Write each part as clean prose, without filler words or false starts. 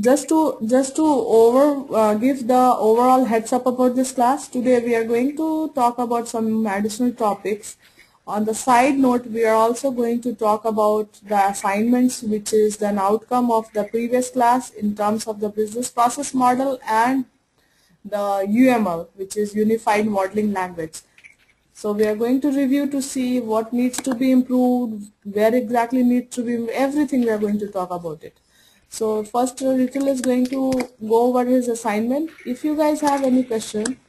Just to give the overall heads up about this class, today we are going to talk about some additional topics. On the side note, we are also going to talk about the assignments, which is an outcome of the previous class in terms of the business process model and the UML, which is Unified Modeling Language. So we are going to review to see what needs to be improved, where exactly needs to be, everything we are going to talk about it. So first Ritul is going to go over his assignment. If you guys have any question,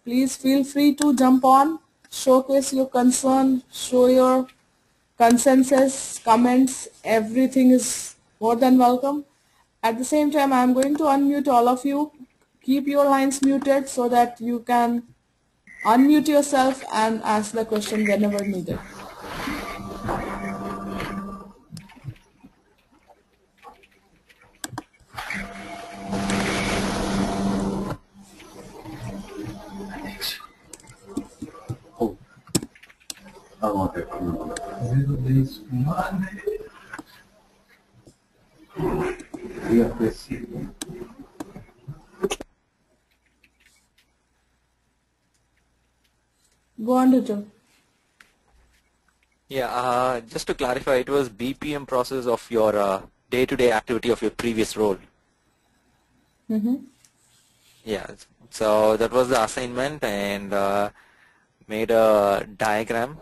please feel free to jump on, showcase your concern, show your consensus, comments, everything is more than welcome. At the same time, I am going to unmute all of you. Keep your lines muted so that you can unmute yourself and ask the question whenever needed. Oh, I want it. Yeah, please. Go on, Ritul. Yeah, just to clarify, it was BPM process of your day-to-day activity of your previous role. Yeah, so that was the assignment, and made a diagram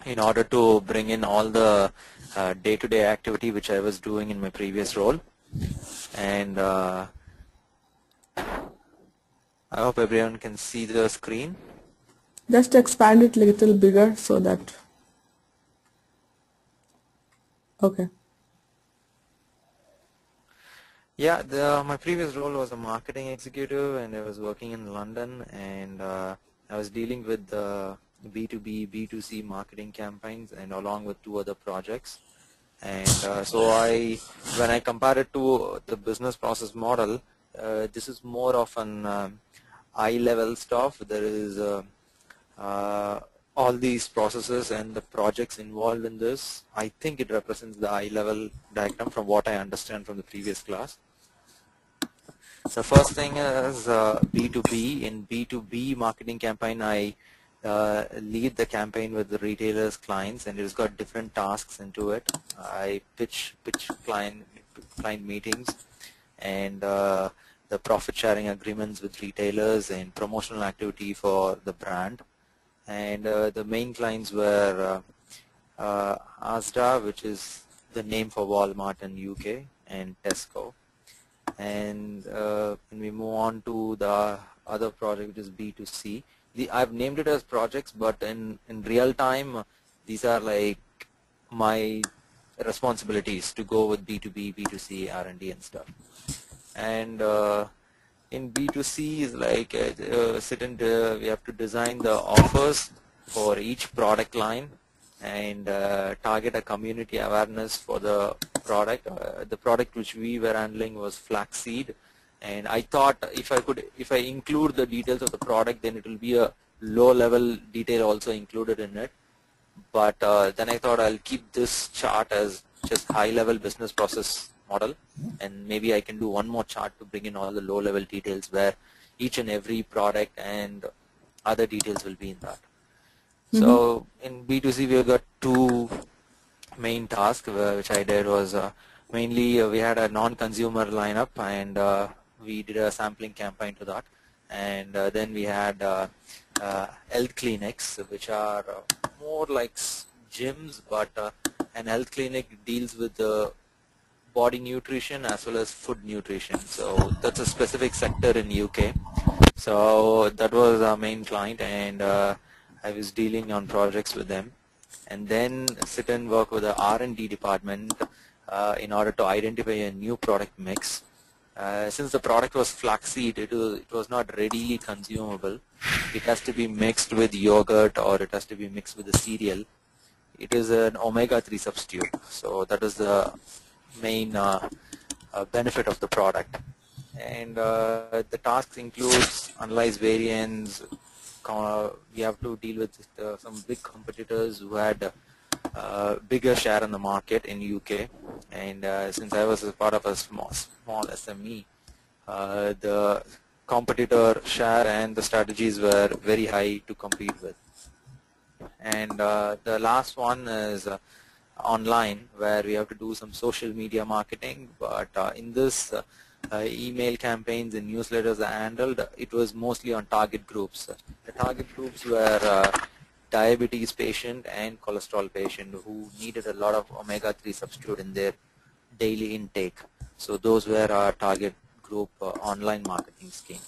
in order to bring in all the day-to-day activity which I was doing in my previous role. And I hope everyone can see the screen. Just expand it a little bigger so that, okay. Yeah, my previous role was a marketing executive, and I was working in London, and I was dealing with the B2B, B2C marketing campaigns, and along with 2 other projects. And so when I compare it to the business process model, this is more of an eye-level stuff. There is all these processes and the projects involved in this. I think it represents the eye-level diagram from what I understand from the previous class. So first thing is B2B. In B2B marketing campaign, I lead the campaign with the retailers' clients, and it's got different tasks into it. I pitch client meetings, and the profit sharing agreements with retailers, and promotional activity for the brand. And the main clients were Asda, which is the name for Walmart in UK, and Tesco. And when we move on to the other project, which is B2C, I've named it as projects, but in real time, these are like my responsibilities to go with B2B, B2C, R&D and stuff. And in B2C is like we have to design the offers for each product line, and target a community awareness for the product. The product which we were handling was flaxseed, and I thought if I include the details of the product, then it will be a low-level detail also included in it. But then I thought I'll keep this chart as just high-level business process model, and maybe I can do one more chart to bring in all the low-level details where each and every product and other details will be in that. So in B2C, we've got 2 main tasks which I did was mainly we had a non-consumer lineup, and we did a sampling campaign to that. And then we had health clinics, which are more like gyms, but an health clinic deals with body nutrition as well as food nutrition. So that's a specific sector in UK. So that was our main client, and I was dealing on projects with them, and then sit and work with the R&D department in order to identify a new product mix. Since the product was flaxseed, it was not readily consumable. It has to be mixed with yogurt, or it has to be mixed with the cereal. It is an omega-3 substitute, so that is the main benefit of the product. And the tasks includes analyze variance. We have to deal with some big competitors who had bigger share in the market in UK, and since I was a part of a small SME, the competitor share and the strategies were very high to compete with. And the last one is online, where we have to do some social media marketing, but in this email campaigns and newsletters I handled, it was mostly on target groups. The target groups were diabetes patient and cholesterol patient who needed a lot of omega-3 substitute in their daily intake. So those were our target group online marketing scheme.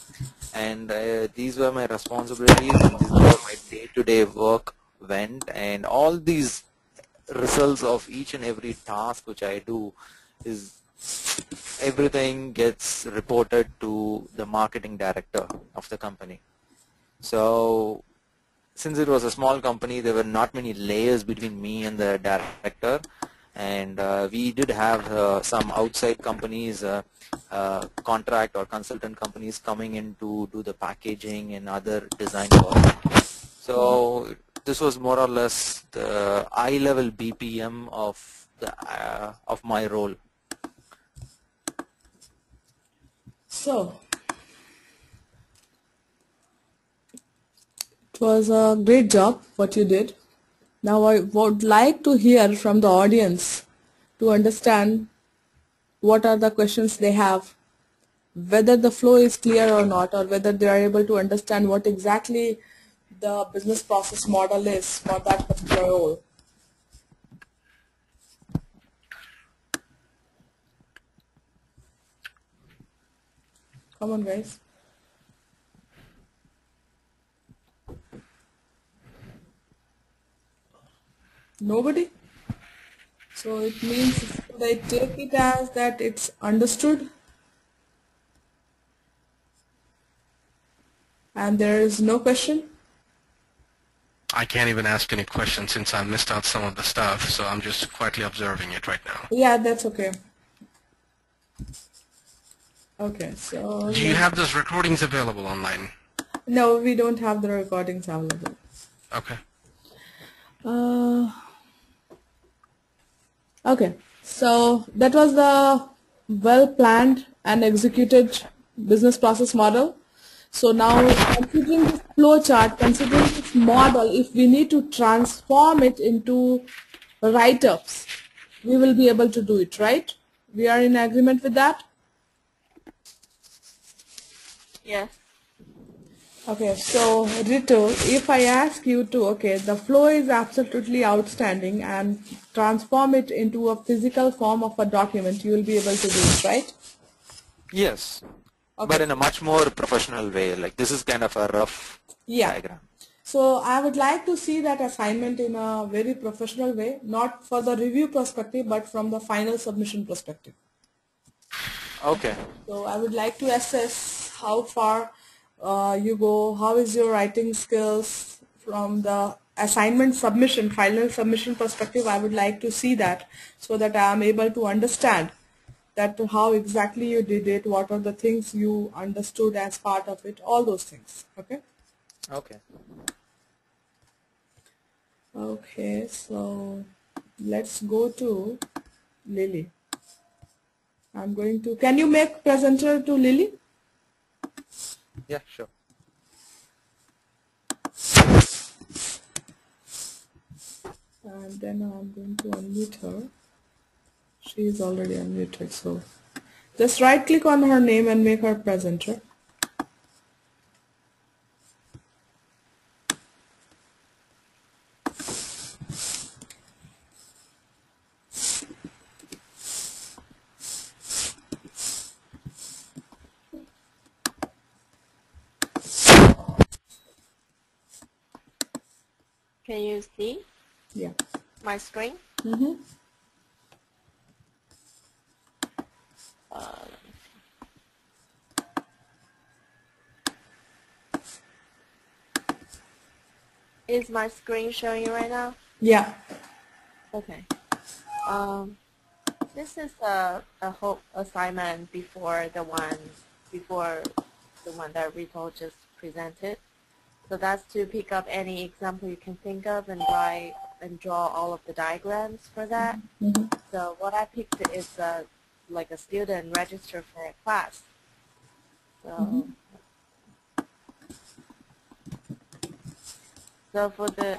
And these were my responsibilities, and this is where my day-to-day work went, and all these results of each and every task which I do is everything gets reported to the marketing director of the company. So since it was a small company, there were not many layers between me and the director, and we did have some outside companies, contract or consultant companies coming in to do the packaging and other design work. So this was more or less the eye-level BPM of my role. So, it was a great job what you did. Now I would like to hear from the audience to understand what are the questions they have, whether the flow is clear or not, or whether they are able to understand what exactly the business process model is for that particular role. Come on, guys. Nobody? So it means, should I take it as that it's understood and there is no question? I can't even ask any questions since I missed out some of the stuff, so I'm just quietly observing it right now. Yeah, that's okay. Okay, so Do you have those recordings available online? no, we don't have the recordings available. Okay. Okay, so that was the well-planned and executed business process model. So now, considering this flow chart, considering this model, if we need to transform it into write-ups, we will be able to do it, right? We are in agreement with that? Yes. Okay, so Ritu, if I ask you to, okay, the flow is absolutely outstanding and transform it into a physical form of a document, you will be able to do it, right? Yes, Okay. but in a much more professional way. Like this is kind of a rough diagram. So I would like to see that assignment in a very professional way, not for the review perspective, but from the final submission perspective. Okay. So I would like to assess how far you go, how is your writing skills from the assignment submission, final submission perspective. I would like to see that so that I am able to understand that how exactly you did it, what are the things you understood as part of it, all those things. Okay? Okay. Okay, so let's go to Lily. I'm going to, can you make presenter to Lily? Yeah, sure. And then I'm going to unmute her. She is already unmuted, so just right click on her name and make her presenter. Can you see Yeah. my screen? Mm-hmm. Is my screen showing you right now? Yeah. Okay. This is a whole assignment before the one that Rito just presented. So that's to pick up any example you can think of and write and draw all of the diagrams for that. Mm-hmm. So what I picked is like a student register for a class. So, so for the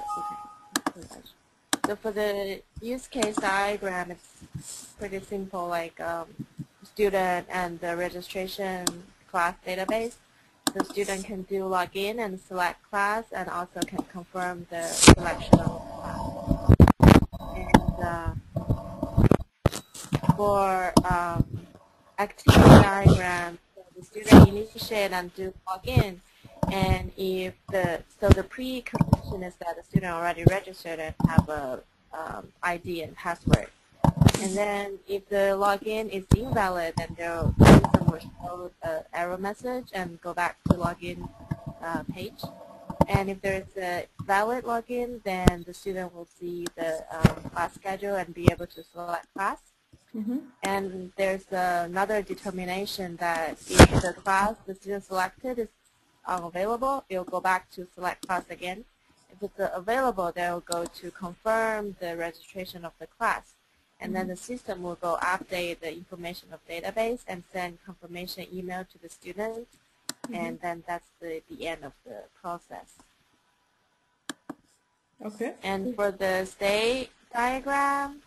so for the use case diagram, it's pretty simple. Like student and the registration class database. The student can do login and select class, and also can confirm the selection of class. And for activity diagram, so the student initiate and do login, and if the precondition is that the student already registered and have a ID and password. And then if the login is invalid, then the system will show an error message and go back to login page. And if there is a valid login, then the student will see the class schedule and be able to select class. And there's another determination that if the class the student selected is unavailable, it will go back to select class again. If it's available, then it will go to confirm the registration of the class. And then the system will go update the information of database and send confirmation email to the student. And then that's the end of the process. Okay. And for the state diagram,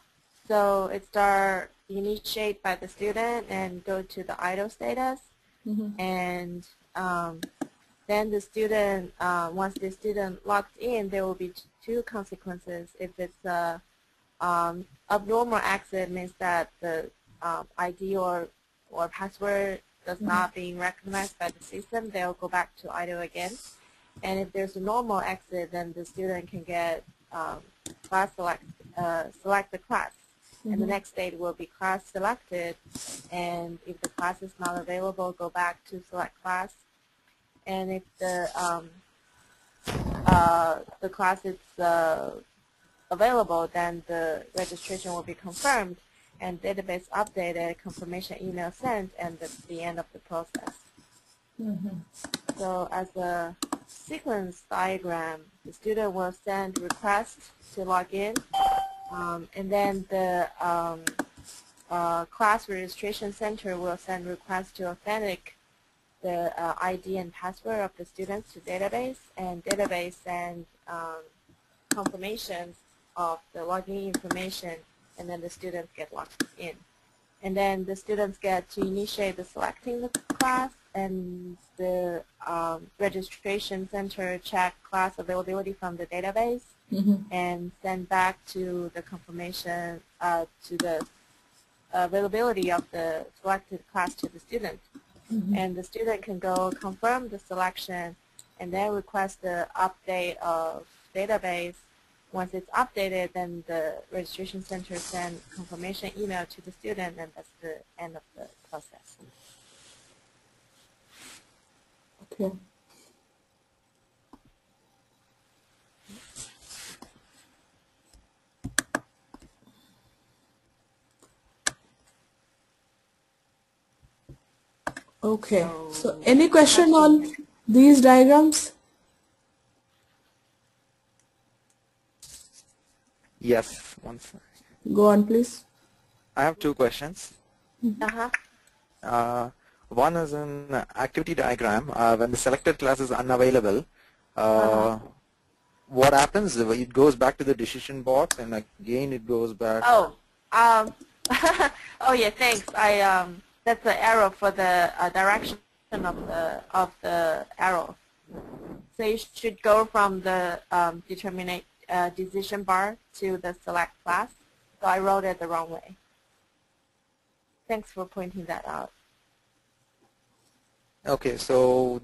so it start initiate by the student and go to the idle status. And then the student, once the student logged in, there will be two consequences. If it's a abnormal exit, means that the ID or password does not being recognized by the system, they'll go back to idle again. And if there's a normal exit, then the student can get class select the class. And the next state will be class selected. And if the class is not available, go back to select class. And if the class is available, then the registration will be confirmed and database updated, confirmation email sent, and that's the end of the process. So as a sequence diagram, the student will send requests to log in, and then the class registration center will send requests to authentic the ID and password of the students to database, and database send confirmations of the login information, and then the students get logged in. And then the students get to initiate the selecting the class, and the registration center check class availability from the database and send back to the confirmation to the availability of the selected class to the student. And the student can go confirm the selection and then request the update of database. Once it's updated, then the registration center sends confirmation email to the student, and that's the end of the process. Okay. Okay. So any question on these diagrams? Yes, one second. Go on, please. I have two questions. One is an activity diagram. When the selected class is unavailable, what happens? It goes back to the decision box, and again it goes back. Oh, oh yeah, thanks. That's the arrow for the direction of the arrow. So you should go from the decision bar to the select class. So I wrote it the wrong way. Thanks for pointing that out. Okay, so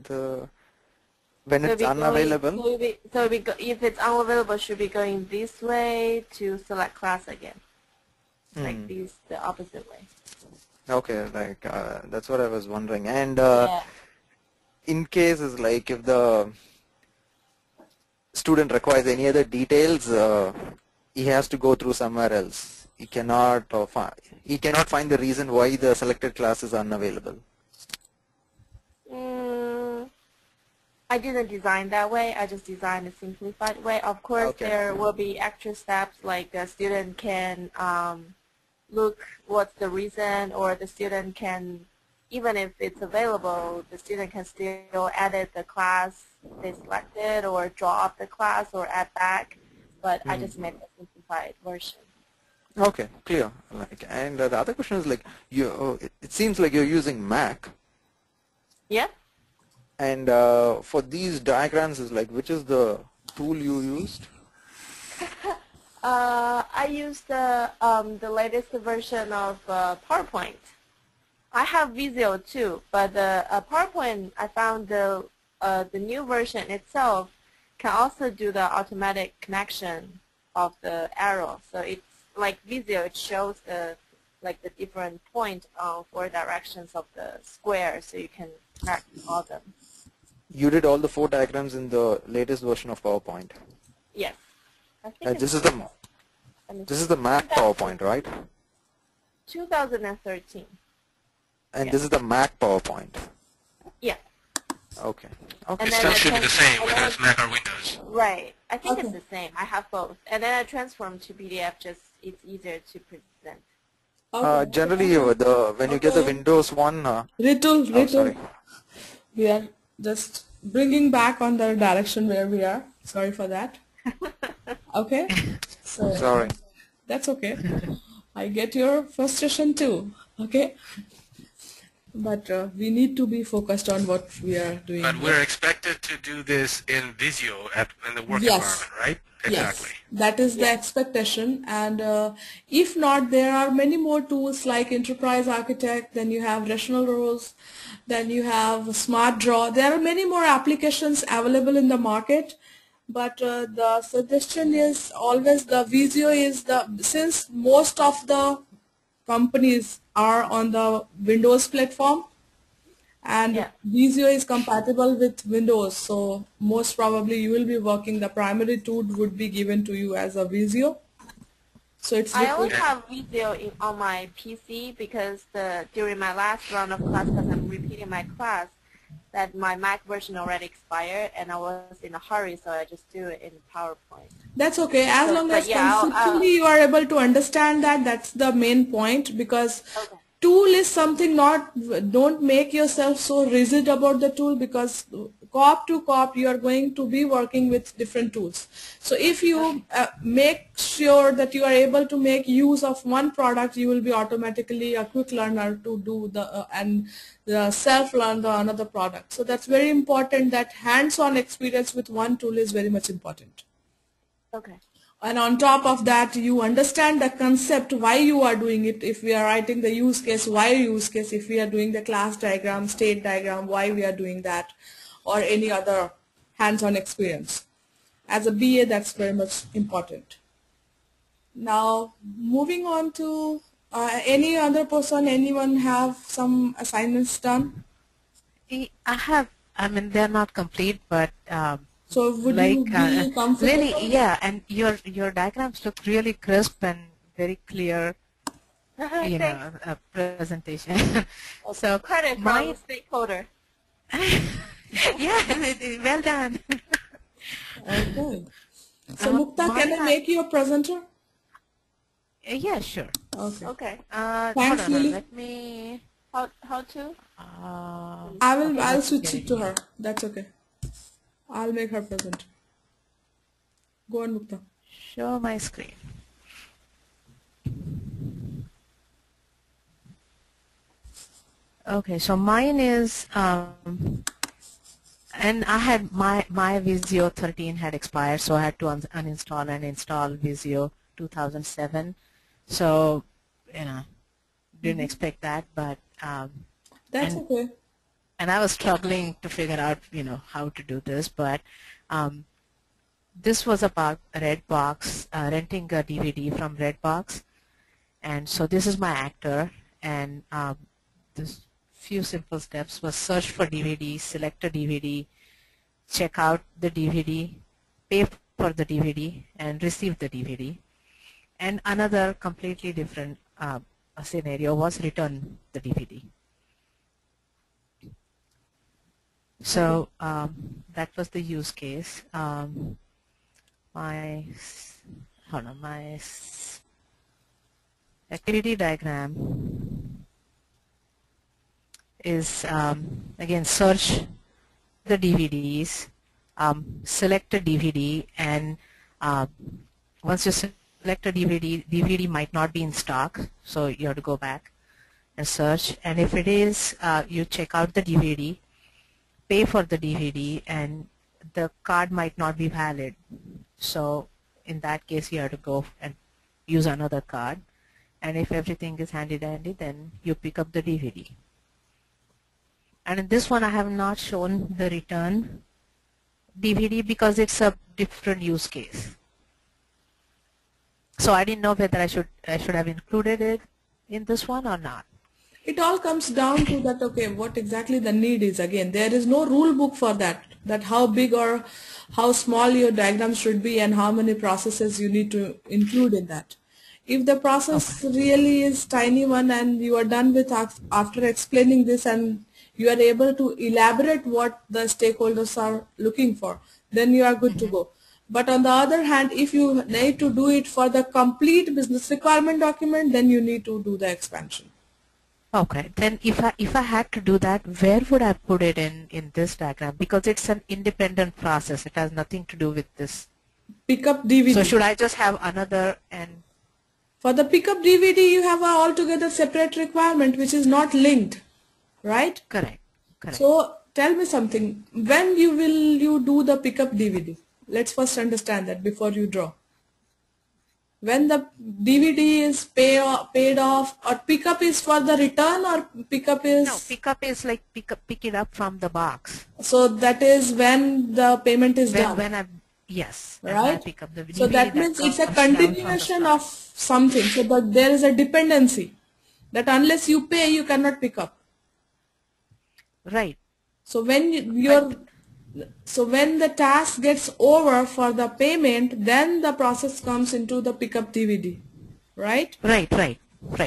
when it's unavailable. If it's unavailable, should be going this way to select class again. Like this, the opposite way. Okay, like that's what I was wondering. And in cases like if the student requires any other details, he has to go through somewhere else. He cannot find the reason why the selected class is unavailable. I didn't design that way. I just designed a simplified way. Of course, Okay. there will be extra steps like the student can look what's the reason, or the student can, even if it's available, the student can still edit the class they selected or draw up the class or add back. But I just made a simplified version. Okay, clear. Like, and the other question is like, it seems like you're using Mac, Yeah. and for these diagrams is like, which is the tool you used? I used the latest version of PowerPoint. I have Visio too, but PowerPoint, I found the new version itself can also do the automatic connection of the arrow. So it's like Visio, it shows the different point on 4 directions of the square, so you can track all them. You did all the 4 diagrams in the latest version of PowerPoint. Yes. I think This is the Mac PowerPoint, right? 2013. And Yeah. this is the Mac PowerPoint. Yeah. Okay. And Okay. It then still I should be the same and whether then it's Mac or Windows. Right. I think it's Okay. the same. I have both. And then I transform to PDF, just it's easier to present. Okay. Generally, when you get the Okay. Windows one, Ritul, sorry. we are just bringing back on the direction where we are. Sorry for that. Okay. So Sorry. that's okay. I get your frustration too. Okay. But we need to be focused on what we are doing. But we're expected to do this in Visio in the work Yes. environment, right? Exactly. Yes, that is the expectation, and if not, there are many more tools like Enterprise Architect, then you have Rational Rows, then you have Smart Draw. There are many more applications available in the market, but the suggestion is always the Visio is since most of the companies are on the Windows platform, and Yeah. Visio is compatible with Windows, so most probably you will be working, the primary tool would be given to you as a Visio. So it's I only liquid. have Visio on my PC because during my last round of class, because I'm repeating my class, that my Mac version already expired, and I was in a hurry, so I just do it in PowerPoint. That's okay, as long but as yeah, conceptually you are able to understand that, that's the main point, because Okay. tool is something don't make yourself so rigid about the tool, because co-op to co-op you are going to be working with different tools. So if you make sure that you are able to make use of one product, you will be automatically a quick learner to do and the self-learn the another product. So that's very important, that hands-on experience with one tool is very much important. Okay. And on top of that, you understand the concept, why you are doing it. If we are writing the use case, why use case. If we are doing the class diagram, state diagram, why we are doing that, or any other hands-on experience. As a BA, that's very much important. Now, moving on to any other person, anyone have some assignments done? I have, I mean, they're not complete, but So would like you be comfortable? really, yeah, and your diagrams look really crisp and very clear, you know, presentation. So Credit from my, stakeholder. yeah, well done. Okay. So Mukta, can I make you a presenter? Yeah, sure. Okay. Okay. Thanks, Hold on, Lily. let me. How to? I'll switch it to her. That's okay. I'll make her presenter. Go on, Mukta. Show my screen. Okay, so mine is, and I had my Visio 13 had expired, so I had to uninstall and install Visio 2007. So, you know, didn't expect that, but That's and, okay. and I was struggling to figure out, you know, how to do this, but this was about Redbox, renting a DVD from Redbox, and so this is my actor, and this few simple steps was search for DVD, select a DVD, check out the DVD, pay for the DVD, and receive the DVD. And another completely different scenario was return the DVD. So that was the use case. My hold on, my activity diagram is again search the DVDs, select a DVD, and once you select a DVD might not be in stock, so you have to go back and search. And if it is, you check out the DVD, pay for the DVD, and the card might not be valid. So in that case, you have to go and use another card. And if everything is handy-dandy, then you pick up the DVD. And in this one, I have not shown the return DVD because it's a different use case. So I didn't know whether I should have included it in this one or not. It all comes down to that, okay, what exactly the need is. Again, there is no rule book for that how big or how small your diagram should be and how many processes you need to include in that. If the process really is tiny one and you are done with after explaining this and you are able to elaborate what the stakeholders are looking for, then you are good to go. But on the other hand, if you need to do it for the complete business requirement document, then you need to do the expansion. Okay, then if I had to do that, where would I put it in this diagram? Because it's an independent process. It has nothing to do with this. Pickup DVD. So should I just have another and... For the pickup DVD, you have a altogether separate requirement which is not linked, right? Correct. Correct. So tell me something. When you do the pickup DVD? Let's first understand that before you draw. When the DVD is paid off, or pickup is for the return, or pickup is... No, pickup is like pick it up from the box. So that is when the payment is done. Yes. Right. When I pick up the DVD, so that means it's a continuation of something. So that there is a dependency that unless you pay, you cannot pick up. Right. So when when the task gets over for the payment, then the process comes into the pickup DVD, right? Right.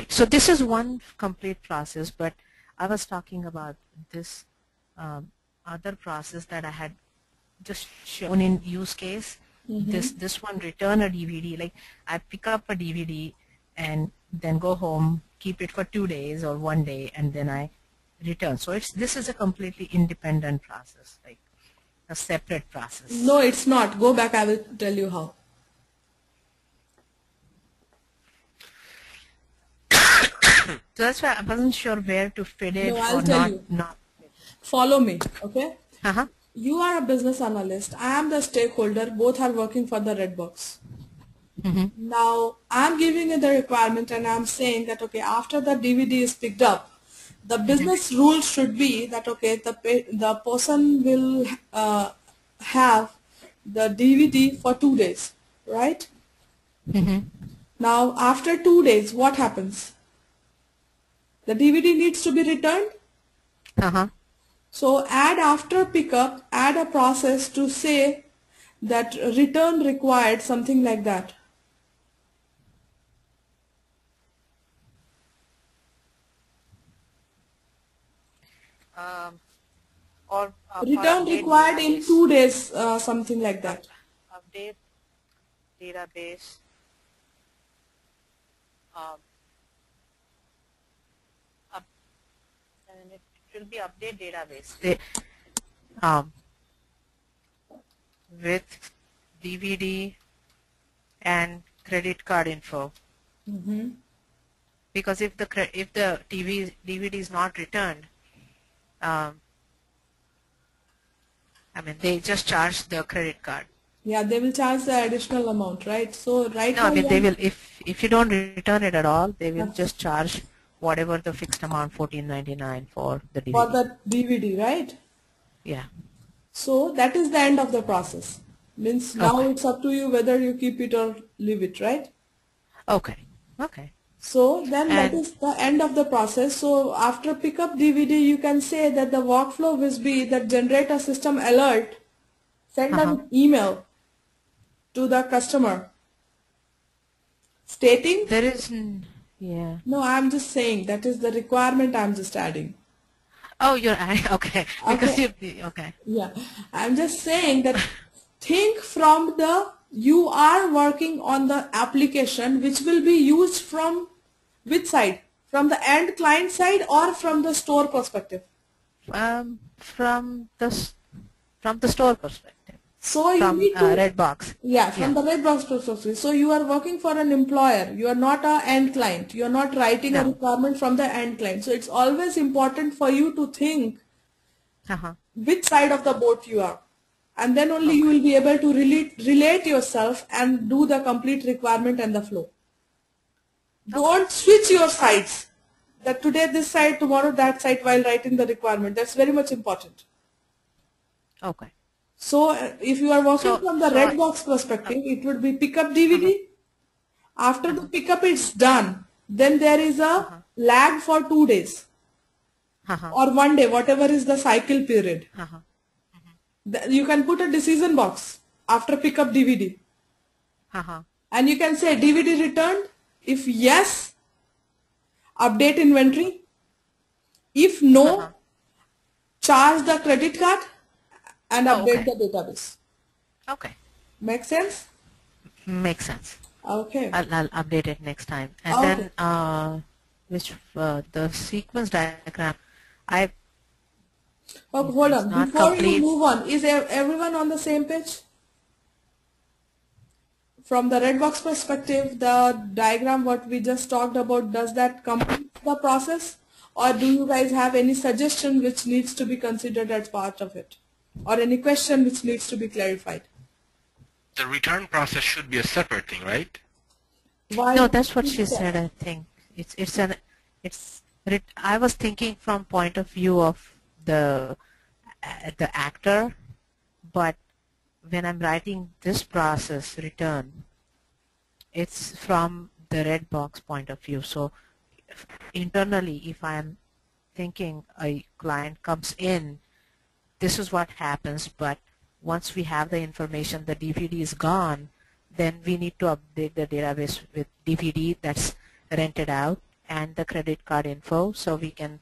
So this is one complete process, but I was talking about this other process that I had just shown in use case. This one, return a DVD. Like I pick up a DVD and then go home, keep it for 2 days or 1 day, and then I return. So this is a completely independent process, like a separate process. No, it's not. Go back, I will tell you how. So that's why I wasn't sure where to fit it. No, I'll or tell not, you. not. Follow me, okay? Uh-huh. You are a business analyst. I am the stakeholder. Both are working for the red box. Now, I'm giving you the requirement and I'm saying that, okay, after the DVD is picked up, the business rule should be that, okay, the person will have the DVD for 2 days, right? Now, after 2 days, what happens? The DVD needs to be returned. So add after pickup, add a process to say that return required, something like that. Or Return required in 2 days, something like that. Update database. And it will be update database with DVD and credit card info. Because if the DVD is not returned, I mean, they just charge the credit card. Yeah, they will charge the additional amount, right? So right now, I mean, they will, if you don't return it at all, they will just charge whatever the fixed amount, $14.99 for the DVD. For the DVD, right? Yeah. So that is the end of the process. Means now it's up to you whether you keep it or leave it, right? Okay. So then that is the end of the process. So after pickup DVD, you can say that the workflow will be that generate a system alert, send an email to the customer stating. There is, yeah. No, I'm just saying that is the requirement I'm just adding. Oh, you're adding, okay, because Okay. you, okay. Yeah, I'm just saying that think from the, you are working on the application which will be used from which side? From the end client side or from the store perspective? From the from the store perspective, So you from need to, Redbox. yeah, from Yeah. the red box perspective. So you are working for an employer. You are not a end client. You are not writing a No. requirement from the end client. So it's always important for you to think Uh-huh. which side of the boat you are. And then only you Okay. will be able to relate yourself and do the complete requirement and the flow. Okay. Don't switch your sides. That today this side, tomorrow that side while writing the requirement. That's very much important. Okay. So if you are working So, from the so, red box perspective, it would be pick up uh-huh, DVD. After the uh-huh, pickup is done, then there is a uh-huh, lag for 2 days uh-huh, or 1 day, whatever is the cycle period. uh-huh, You can put a decision box after pickup DVD. uh-huh, And you can say DVD returned. If yes, update inventory. If uh-huh. no, charge the credit card and Oh, update okay. the database. Okay. Make sense? Makes sense. Okay. I'll update it next time. And Okay. then, the sequence diagram, I, Okay, hold it's on. not Before you complete. move on, is everyone on the same page? From the red box perspective, the diagram what we just talked about, does that complete the process? Or do you guys have any suggestion which needs to be considered as part of it? Or any question which needs to be clarified? The return process should be a separate thing, right? Why? No, that's what she said, I think. I was thinking from point of view of the actor, but when I'm writing this process return, it's from the red box point of view. So internally, if I'm thinking a client comes in, this is what happens, but once we have the information, the DVD is gone, then we need to update the database with DVD that's rented out and the credit card info, so we can,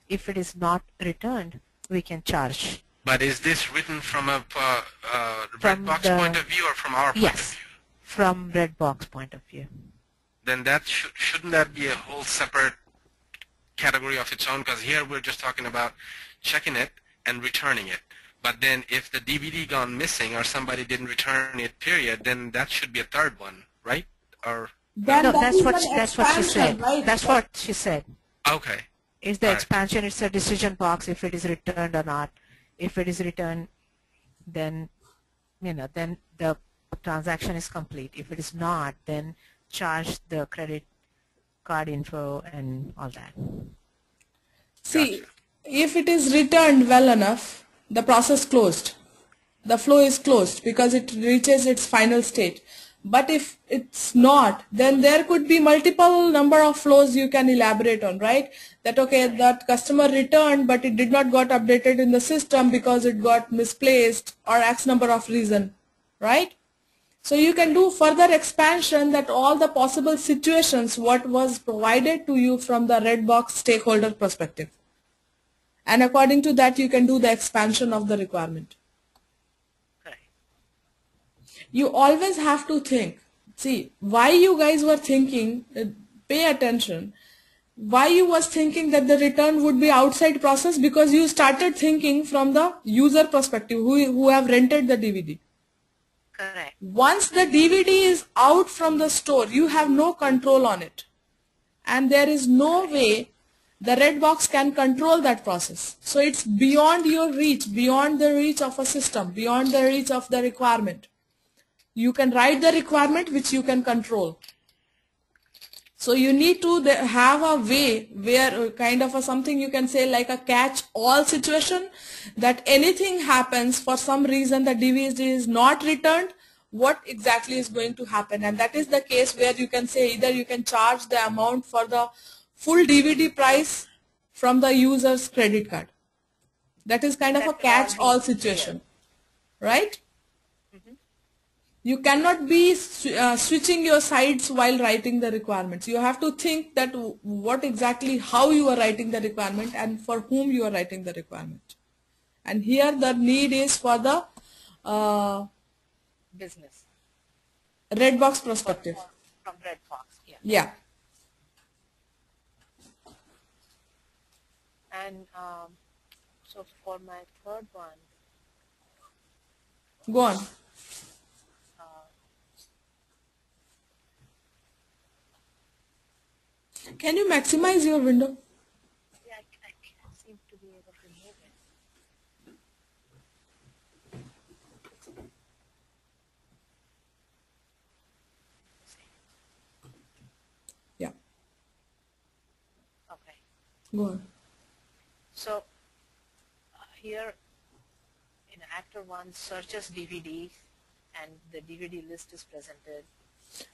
if it is not returned, we can charge. But is this written from a red From box point the, of view or from our point of yes, view? from red box point of view. Then that shouldn't that be a whole separate category of its own? Because here we're just talking about checking it and returning it. But then if the DVD gone missing or somebody didn't return it, period, then that should be a third one, right? Or Then No, that is an that's what she expansion, said. right? That's what she said. okay, Is the all right. expansion, it's a decision box if it is returned or not. If it is returned, then then the transaction is complete. If it is not, then charge the credit card info and all that. See, Gotcha. if it is returned well enough, the process closed. The flow is closed because it reaches its final state. But if it's not, then there could be multiple number of flows you can elaborate on, right? That okay, that customer returned, but it did not got updated in the system because it got misplaced or X number of reason, right? So you can do further expansion that all the possible situations what was provided to you from the red box stakeholder perspective. And according to that, you can do the expansion of the requirement. Correct. You always have to think. See, why you guys were thinking, pay attention, why you was thinking that the return would be outside process, because you started thinking from the user perspective who have rented the DVD. Correct. Once the DVD is out from the store, you have no control on it. And there is no way the red box can control that process. So it's beyond your reach, beyond the reach of a system, beyond the reach of the requirement. You can write the requirement which you can control. So you need to have a way where kind of a something you can say like a catch-all situation, that anything happens for some reason the DVD is not returned, what exactly is going to happen. And that is the case where you can say either you can charge the amount for the full DVD price from the user's credit card. That is kind of a That can all be catch-all clear. situation, right? You cannot be switching your sides while writing the requirements. You have to think that what exactly, how you are writing the requirement and for whom you are writing the requirement. And here the need is for the Business. red box perspective. From Redbox, yeah. Yeah. And so for my third one, Go on. Can you maximize your window? yeah, I can't seem to be able to move it. Yeah. Okay. Go on. So here in Actor 1 searches DVDs and the DVD list is presented.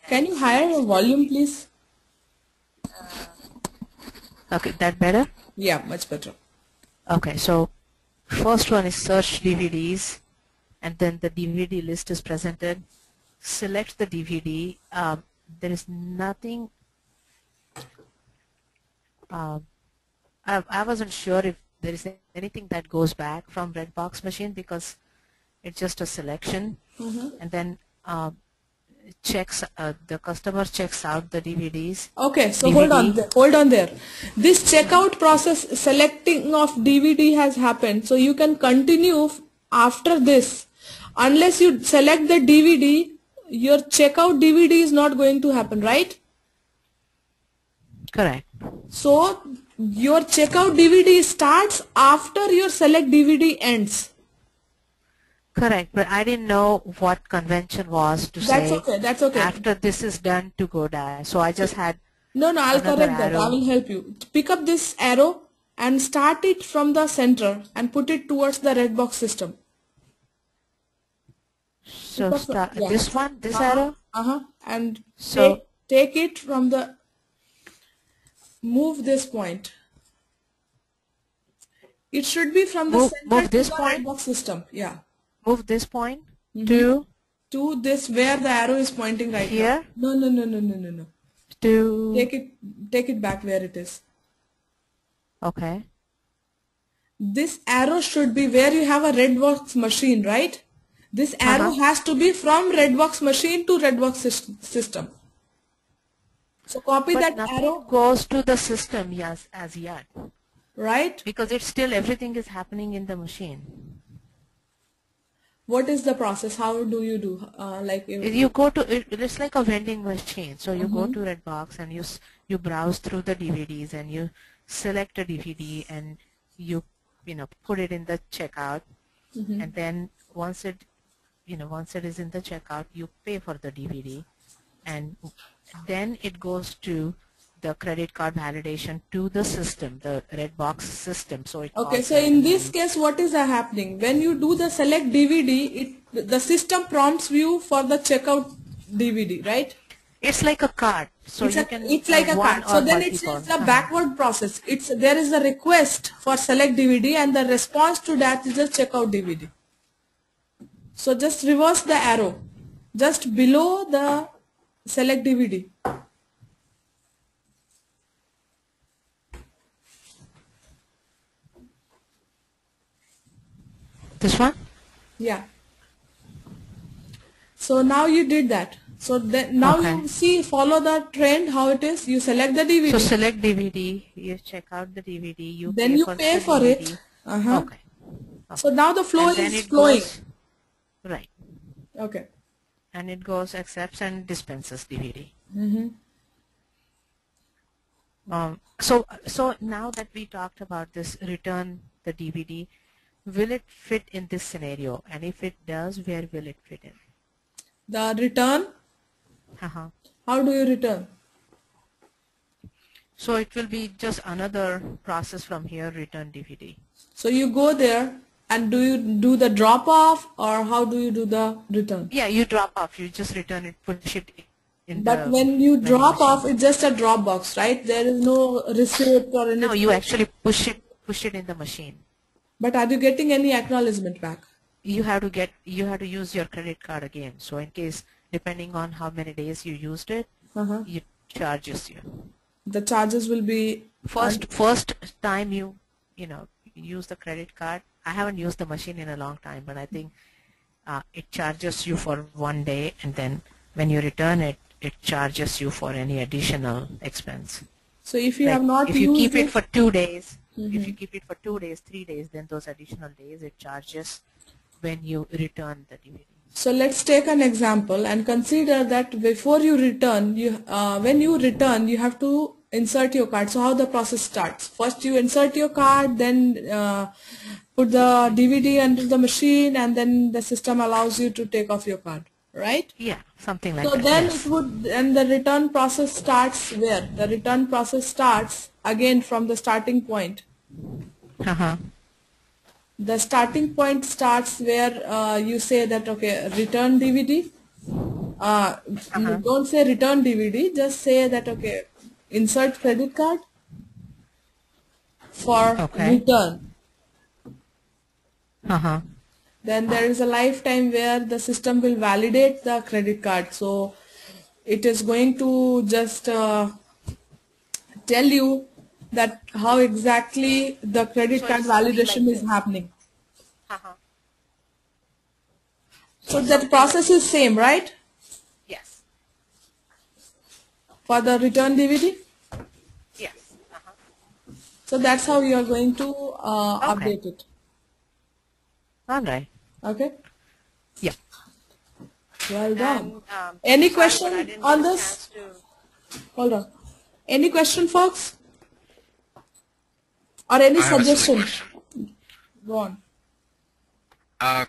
Can you higher your volume, please? Okay, that better? Yeah, much better. Okay, so first one is search DVDs and then the DVD list is presented. Select the DVD. There is nothing. I wasn't sure if there is anything that goes back from Redbox machine because it's just a selection, and then checks the customer checks out the DVDs. Okay, so DVD. hold on there. This checkout process, selecting of DVD has happened. So you can continue after this. Unless you select the DVD, your checkout DVD is not going to happen, right? Correct. So your checkout DVD starts after your select DVD ends. Correct, but I didn't know what convention was to That's say okay, that's okay. after this is done to go dash. So I just had No, I'll another correct that. I arrow. will help you. Pick up this arrow and start it from the center and put it towards the red box system. So Pick up start yeah. this one, this arrow. And So take it from the, move this point. It should be from the center move to this the point. red box system. Yeah. Move this point to this where the arrow is pointing right here. now. No. To Take it back where it is. okay. This arrow should be where you have a red box machine, right? This arrow has to be from red box machine to red box system. So copy But that nothing arrow. goes to the system as yet. Right? Because it's still everything is happening in the machine. What is the process? How do you do? You go to it's like a vending machine. So you go to Redbox and you browse through the DVDs and you select a DVD and you put it in the checkout, and then once it is in the checkout, you pay for the DVD, and then it goes to the credit card validation to the system, the Redbox system. So it okay, so in this case, what is happening? When you do the select DVD, the system prompts you for the checkout DVD, right? It's like a card. So it's like a card. So then it's the backward process. There is a request for select DVD and the response to that is a checkout DVD. So just reverse the arrow, just below the select DVD. This one? Yeah. So now you did that. So now you see, follow the trend, how it is. You select the DVD. So select DVD, you check out the DVD, then you pay for it. Okay. So now the flow is flowing. Right. Okay. And it goes, accepts and dispenses DVD. So now that we talked about this return the DVD, will it fit in this scenario? And if it does, where will it fit in? The return? How do you return? So it will be just another process from here, return DVD. So you go there and do you do the drop off, or how do you do the return? Yeah, you drop off, you just return it, push it in but when you drop off, it's just a drop box, right? There is no receipt or anything. No, you actually push it in the machine. But are you getting any acknowledgement back? you have to use your credit card again. So in case, depending on how many days you used it, it charges you. The charges will be First time you know use the credit card. I haven't used the machine in a long time, but I think it charges you for 1 day, and then when you return it, it charges you for any additional expense. so if you Like have not if you used keep it it, for 2 days, if you keep it for 2 days, 3 days, then those additional days it charges when you return the DVD. so let's take an example and consider that before you return, when you return, you have to insert your card. So how the process starts? First you insert your card, then put the DVD into the machine, and then the system allows you to take off your card, right? Yeah, something like So that. then Yes. it would, and the return process starts where? The return process starts again from the starting point. The starting point starts where you say that, okay, return DVD. Don't say return DVD, just say that, okay, insert credit card for Okay. return. Uh-huh. Then there is a lifetime where the system will validate the credit card. So it is going to just tell you that how exactly the credit So card it's something like validation is this. happening. Uh-huh. So that process is same, right? Yes. For the return DVD. Yes. Uh-huh. So that's how you are going to Okay. update it. All right. Okay. Yeah. Well done. And Any sorry, but I question didn't on get a this? chance to. Hold on. Any question, folks? Or any I have a silly suggestion? question. Go on.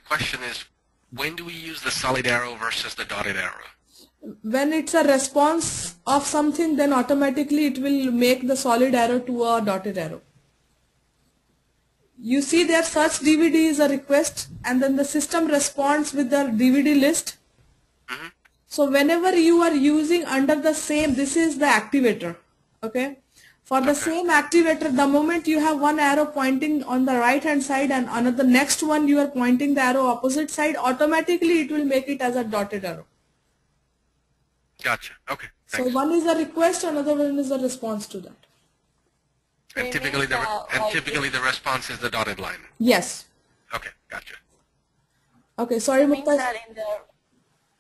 Question is, when do we use the solid arrow versus the dotted arrow? When it's a response of something, then automatically it will make the solid arrow to a dotted arrow. You see there, search DVD is a request, and then the system responds with the DVD list. So whenever you are using under the same, this is the activator, okay? For the same activator, the moment you have one arrow pointing on the right hand side and another next one you are pointing the arrow opposite side, automatically it will make it as a dotted arrow. Gotcha. Okay. So Thanks. one is a request, another one is a response to that. And It typically means that, like, the response is the dotted line. Yes. Okay. Gotcha. Okay, sorry it means Mukta. that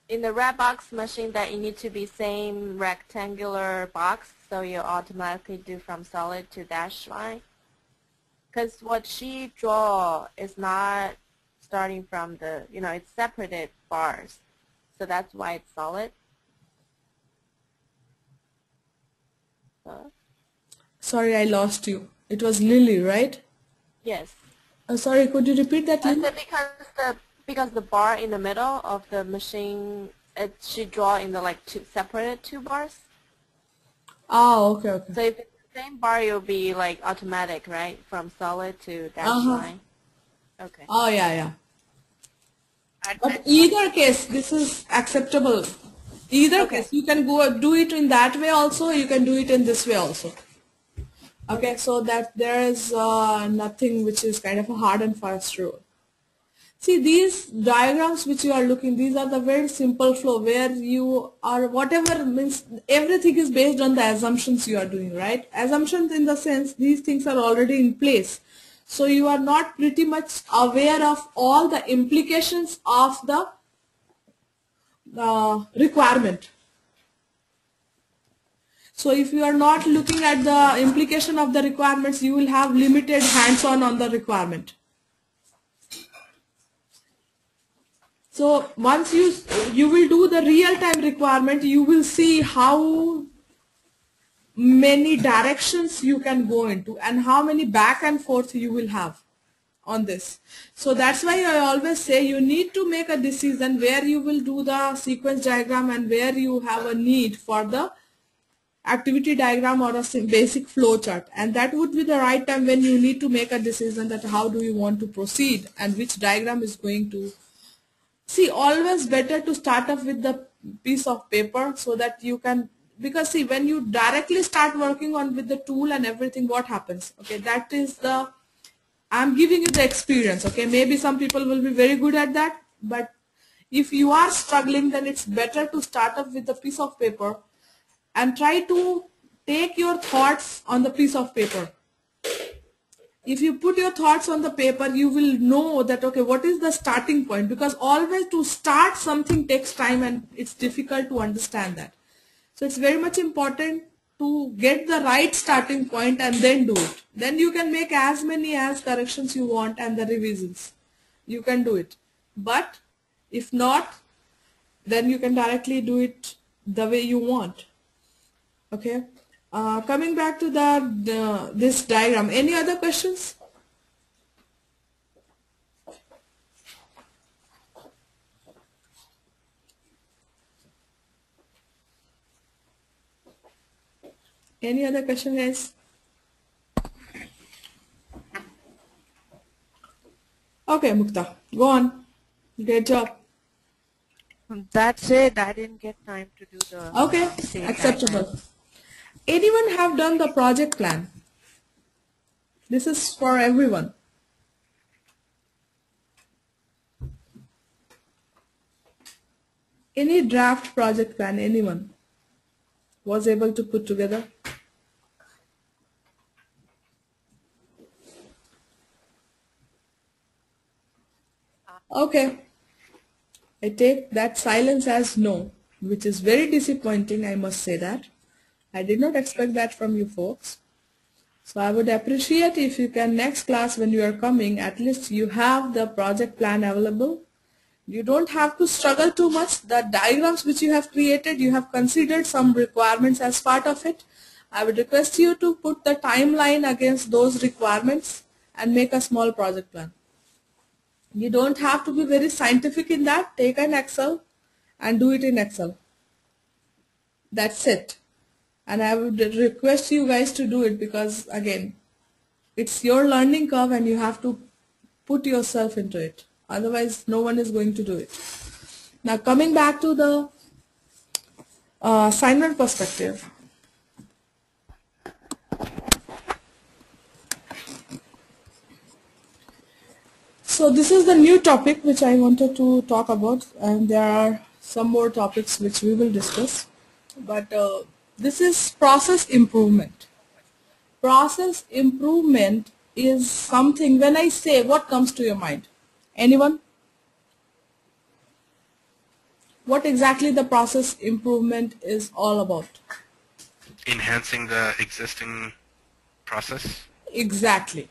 in the red box machine that you need to be same rectangular box, so you automatically do from solid to dash line. Because what she draw is not starting from the, it's separated bars, so that's why it's solid. Sorry, I lost you. It was Lily, right? Yes. Sorry, could you repeat that, I Lily? said because the bar in the middle of the machine, it should draw in the separated two bars. Oh, okay, okay. So if it's the same bar, it'll be like automatic, right? From solid to dash line. Okay. Oh, yeah, yeah. But either case, this is acceptable. Either case, you can go do it in that way also, you can do it in this way also. Okay, so that there is nothing which is kind of a hard and fast rule. See, these diagrams which you are looking, these are the very simple flow where you are, whatever means, everything is based on the assumptions you are doing, right? Assumptions in the sense, these things are already in place. So you are not pretty much aware of all the implications of the requirement. So if you are not looking at the implication of the requirements, you will have limited hands-on the requirement. So once you will do the real-time requirement, you will see how many directions you can go into and how many back and forth you will have on this. So that's why I always say you need to make a decision where you will do the sequence diagram and where you have a need for the activity diagram or a basic flow chart, and that would be the right time when you need to make a decision that how do you want to proceed and which diagram is going to see. Always better to start off with the piece of paper so that you can, because see, when you directly start working on with the tool and everything, what happens? Okay, that is the I'm giving you the experience, okay? Maybe some people will be very good at that, but if you are struggling, then it's better to start off with a piece of paper and try to take your thoughts on the piece of paper. If you put your thoughts on the paper, you will know that, okay, what is the starting point? Because always to start something takes time and it's difficult to understand that. So it's very much important to get the right starting point and then do it. Then you can make as many as corrections you want and the revisions. You can do it. But if not, then you can directly do it the way you want. Okay. Coming back to this diagram. Any other questions? Any other question, guys? Okay, Mukta, go on. Great job. That's it. I didn't get time to do the Okay, same acceptable. diagram. Anyone have done the project plan? This is for everyone. Any draft project plan anyone was able to put together? Okay. I take that silence as no, which is very disappointing, I must say that. I did not expect that from you folks. So I would appreciate if you can next class when you are coming, at least you have the project plan available. You don't have to struggle too much. The diagrams which you have created, you have considered some requirements as part of it. I would request you to put the timeline against those requirements and make a small project plan. You don't have to be very scientific in that. Take an Excel and do it in Excel. That's it. And I would request you guys to do it because again, it's your learning curve and you have to put yourself into it. Otherwise, no one is going to do it. Now, coming back to the assignment perspective. So this is the new topic which I wanted to talk about, and there are some more topics which we will discuss. But this is process improvement. Process improvement is something, when I say, what comes to your mind? Anyone? What exactly the process improvement is all about? Enhancing the existing process. Exactly.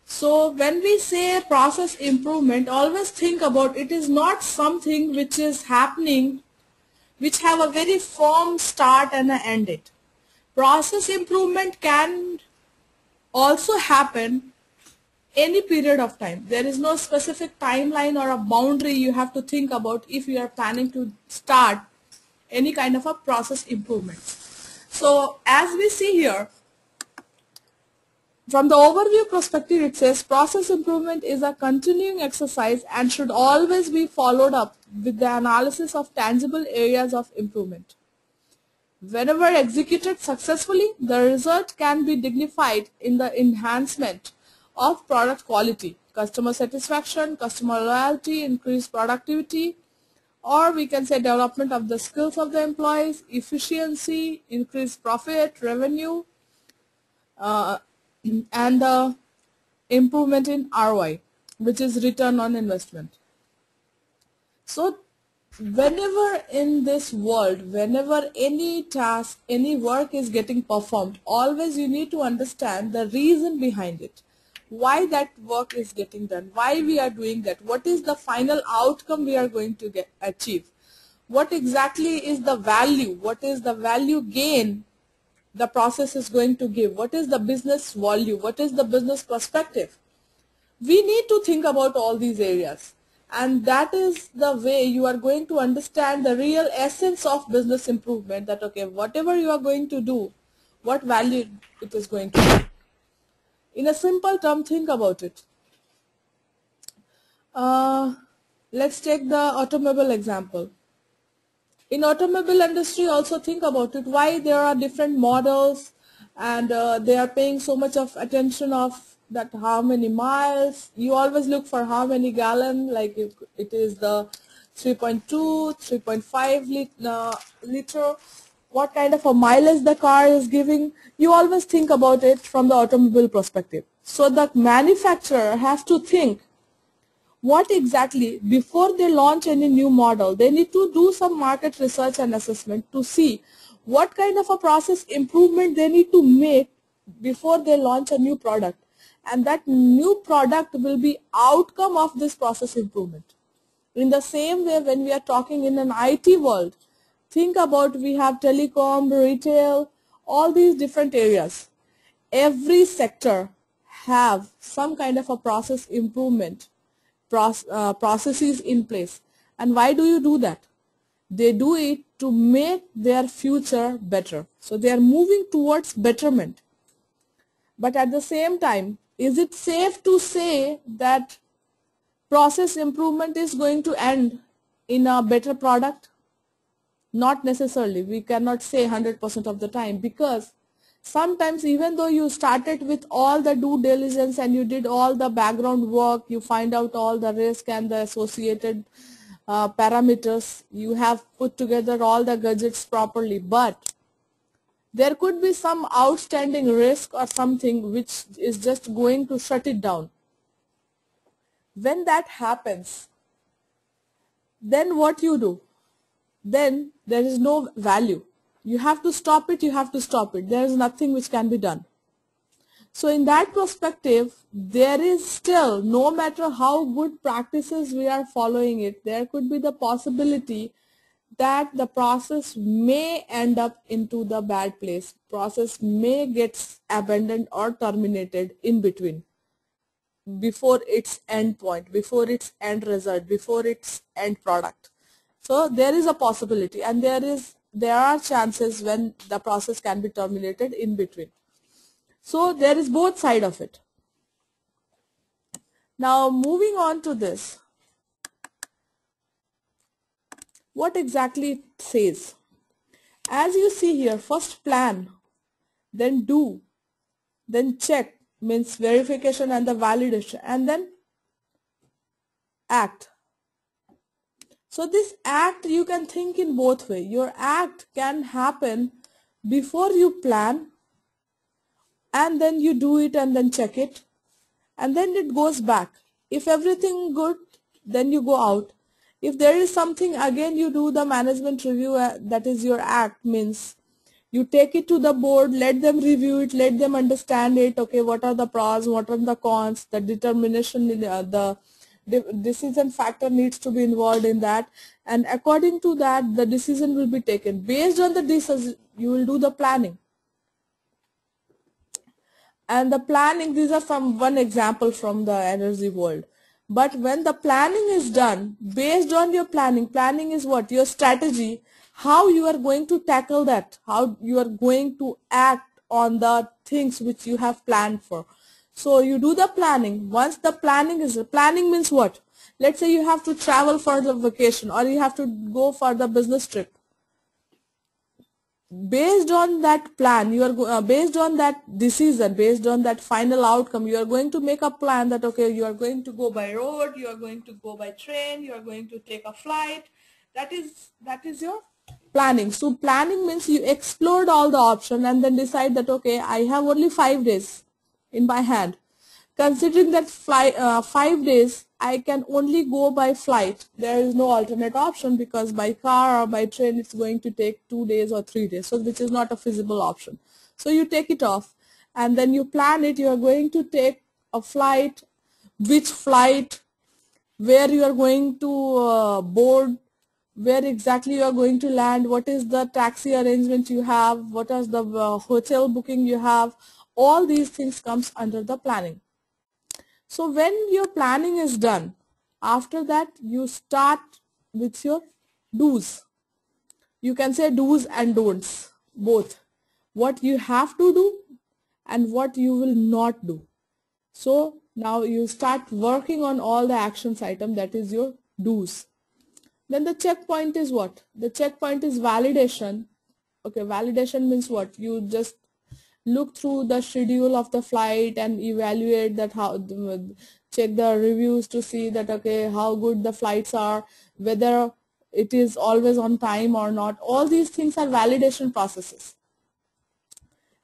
So when we say process improvement, always think about it is not something which is happening, which have a very firm start and an end date. Process improvement can also happen any period of time. There is no specific timeline or a boundary you have to think about if you are planning to start any kind of a process improvement. So as we see here, from the overview perspective, it says process improvement is a continuing exercise and should always be followed up with the analysis of tangible areas of improvement. Whenever executed successfully, the result can be dignified in the enhancement of product quality, customer satisfaction, customer loyalty, increased productivity, or we can say development of the skills of the employees, efficiency, increased profit, revenue, and the improvement in ROI, which is return on investment. So whenever in this world, whenever any task, any work is getting performed, always you need to understand the reason behind it. Why that work is getting done, why we are doing that, what is the final outcome we are going to achieve, what exactly is the value, what is the value gain the process is going to give, what is the business value, what is the business perspective. We need to think about all these areas, and that is the way you are going to understand the real essence of business improvement, that okay, whatever you are going to do, what value it is going to give. In a simple term, think about it. Let's take the automobile example. In automobile industry, also think about it, why there are different models and they are paying so much of attention of that how many miles. You always look for how many gallon, like if it is the 3.2, 3.5 liter, what kind of a mileage the car is giving. You always think about it from the automobile perspective. So the manufacturer has to think what exactly, before they launch any new model, they need to do some market research and assessment to see what kind of a process improvement they need to make before they launch a new product. And that new product will be outcome of this process improvement. In the same way, when we are talking in an IT world, think about, we have telecom, retail, all these different areas. Every sector have some kind of a process improvement processes in place. And why do you do that? They do it to make their future better. So they are moving towards betterment. But at the same time, is it safe to say that process improvement is going to end in a better product? Not necessarily. We cannot say 100% of the time, because sometimes even though you started with all the due diligence and you did all the background work, you find out all the risk and the associated parameters, you have put together all the gadgets properly, but there could be some outstanding risk or something which is just going to shut it down. When that happens, then what you do? Then there is no value. You have to stop it, you have to stop it. There is nothing which can be done. So in that perspective, there is still, no matter how good practices we are following it, there could be the possibility that the process may end up into the bad place. Process may get abandoned or terminated in between, before its end point, before its end result, before its end product. So there is a possibility, and there are chances when the process can be terminated in between. So there is both side of it. Now moving on to this, what exactly it says. As you see here, first plan, then do, then check, means verification and the validation, and then act. So this act, you can think in both ways. Your act can happen before you plan, and then you do it and then check it, and then it goes back. If everything good, then you go out. If there is something, again you do the management review, that is your act, means you take it to the board, let them review it, let them understand it, okay, what are the pros, what are the cons, the determination, the decision factor needs to be involved in that, and according to that the decision will be taken. Based on the decision, you will do the planning. And the planning, these are from one example from the energy world. But when the planning is done, based on your planning is what? Your strategy, how you are going to tackle that, how you are going to act on the things which you have planned for. So you do the planning. Once the planning means what? Let's say you have to travel for the vacation, or you have to go for the business trip. Based on that plan, you are based on that decision, based on that final outcome, you are going to make a plan that, okay, you are going to go by road, you are going to go by train, you are going to take a flight. That is your planning. So planning means you explored all the options and then decide that, okay, I have only 5 days in my hand. Considering that 5 days, I can only go by flight. There is no alternate option, because by car or by train it's going to take 2 days or 3 days, so which is not a feasible option. So you take it off, and then you plan it. You are going to take a flight, which flight, where you are going to board, where exactly you are going to land, what is the taxi arrangement you have, what is the hotel booking you have. All these things comes under the planning. So when your planning is done, after that you start with your do's. You can say do's and don'ts, both. What you have to do and what you will not do. So now you start working on all the actions item, that is your do's. Then the checkpoint is what? The checkpoint is validation. Okay, validation means what? You just look through the schedule of the flight and evaluate that check the reviews to see that okay how good the flights are, whether it is always on time or not. All these things are validation processes.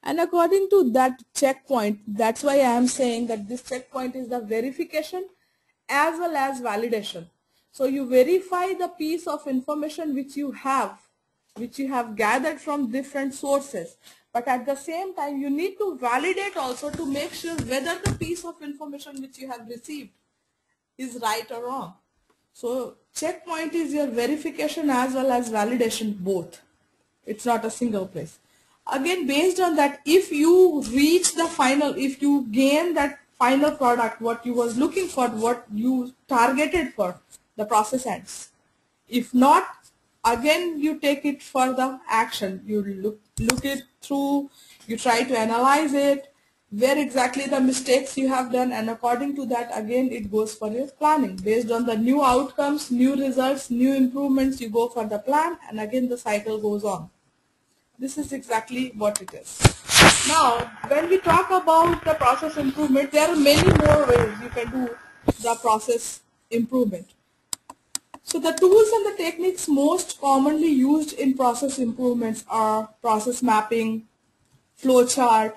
And according to that checkpoint, that's why I am saying that this checkpoint is the verification as well as validation. So you verify the piece of information which you have gathered from different sources. But at the same time, you need to validate also to make sure whether the piece of information which you have received is right or wrong. So checkpoint is your verification as well as validation both. It's not a single place. Again, based on that, if you reach the final, if you gain that final product, what you was looking for, what you targeted for, the process ends. If not, again you take it for the action. You look it through, you try to analyze it, where exactly the mistakes you have done, and according to that again it goes for your planning. Based on the new outcomes, new results, new improvements, you go for the plan, and again the cycle goes on. This is exactly what it is. Now, when we talk about the process improvement, there are many more ways you can do the process improvement. So the tools and the techniques most commonly used in process improvements are process mapping, flowchart,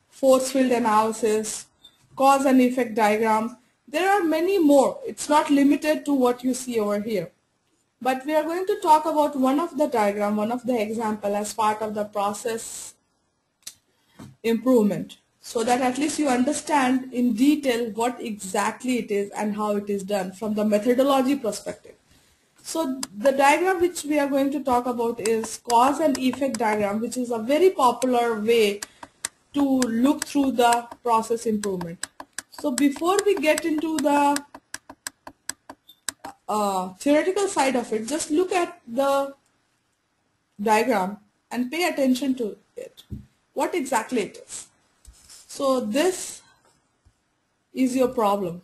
force field analysis, cause and effect diagram. There are many more. It's not limited to what you see over here. But we are going to talk about one of the diagram, one of the example as part of the process improvement, so that at least you understand in detail what exactly it is and how it is done from the methodology perspective. So the diagram which we are going to talk about is cause and effect diagram, which is a very popular way to look through the process improvement. So before we get into the theoretical side of it, just look at the diagram and pay attention to it, what exactly it is. So this is your problem.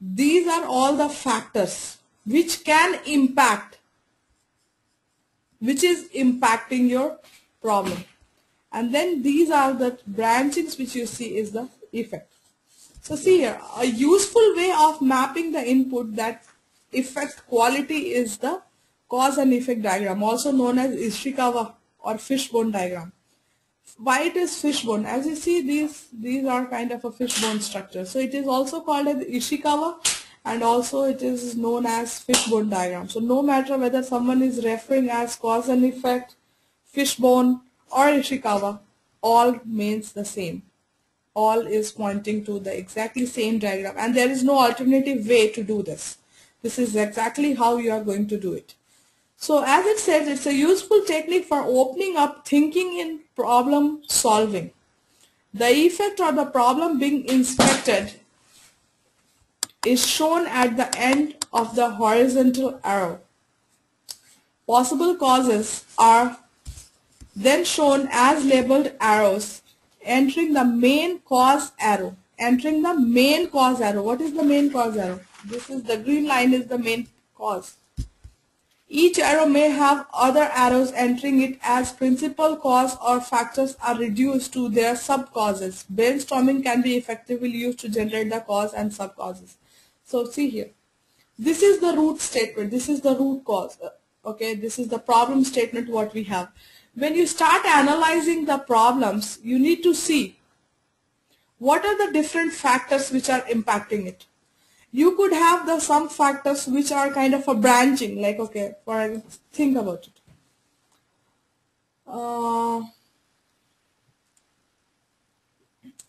These are all the factors which can impact, which is impacting your problem, and then these are the branchings which you see is the effect. So see here, a useful way of mapping the input that affect quality is the cause and effect diagram, also known as Ishikawa or fishbone diagram. Why it is fishbone? As you see, these are kind of a fishbone structure. So it is also called as Ishikawa, and also it is known as fishbone diagram. So no matter whether someone is referring as cause and effect, fishbone or Ishikawa, all means the same. All is pointing to the exactly same diagram, and there is no alternative way to do this. This is exactly how you are going to do it. So as it says, it's a useful technique for opening up thinking in problem solving. The effect or the problem being inspected is shown at the end of the horizontal arrow. Possible causes are then shown as labeled arrows entering the main cause arrow. Entering the main cause arrow. What is the main cause arrow? This is the green line is the main cause. Each arrow may have other arrows entering it as principal cause, or factors are reduced to their sub-causes. Brainstorming can be effectively used to generate the cause and sub-causes. So see here. This is the root statement. This is the root cause. Okay, this is the problem statement what we have. When you start analyzing the problems, you need to see what are the different factors which are impacting it. You could have some factors which are kind of a branching, like okay, think about it.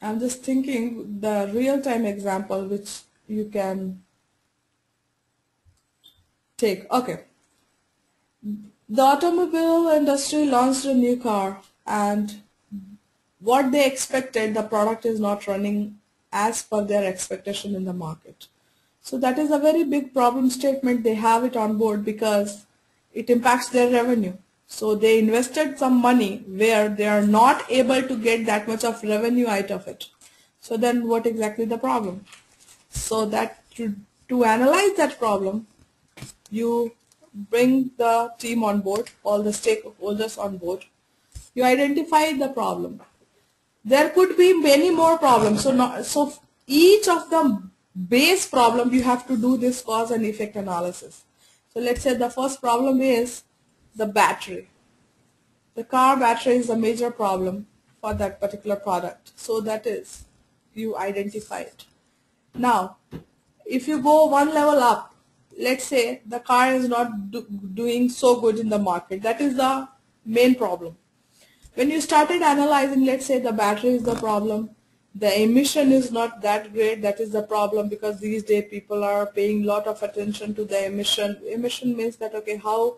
I'm just thinking the real-time example which you can take. Okay. The automobile industry launched a new car, and what they expected, the product is not running as per their expectation in the market. So that is a very big problem statement. They have it on board because it impacts their revenue. So they invested some money where they are not able to get that much of revenue out of it. So then what exactly the problem? So that to analyze that problem, you bring the team on board, all the stakeholders on board. You identify the problem. There could be many more problems. So each of the base problem you have to do this cause and effect analysis. So let's say the first problem is the battery. The car battery is a major problem for that particular product. So that is, you identify it. Now, if you go one level up, let's say the car is not doing so good in the market. That is the main problem. When you started analyzing, let's say the battery is the problem, the emission is not that great, that is the problem, because these days people are paying a lot of attention to the emission. Emission means that, okay, how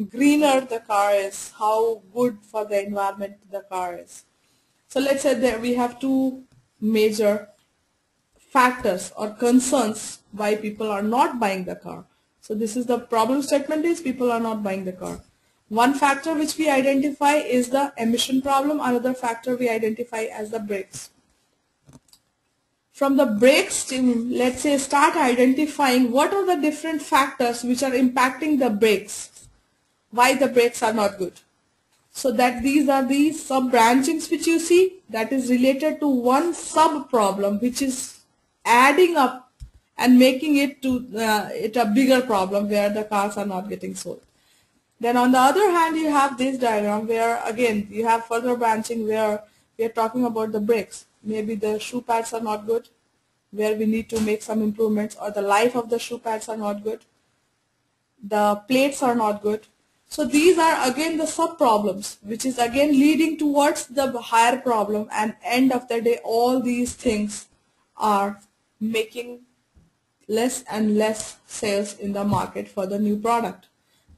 greener the car is, how good for the environment the car is. So let's say that we have two major factors or concerns why people are not buying the car. So this is the problem statement, is people are not buying the car. One factor which we identify is the emission problem. Another factor we identify as the brakes. From the brakes, let's say start identifying what are the different factors which are impacting the brakes, why the brakes are not good. So that these are the sub branchings which you see, that is related to one sub problem which is adding up and making it to it a bigger problem where the cars are not getting sold. Then on the other hand, you have this diagram where again you have further branching where we are talking about the brakes. Maybe the shoe pads are not good, where we need to make some improvements, or the life of the shoe pads are not good, the plates are not good. So these are again the sub problems, which is again leading towards the higher problem, and end of the day all these things are making less and less sales in the market for the new product.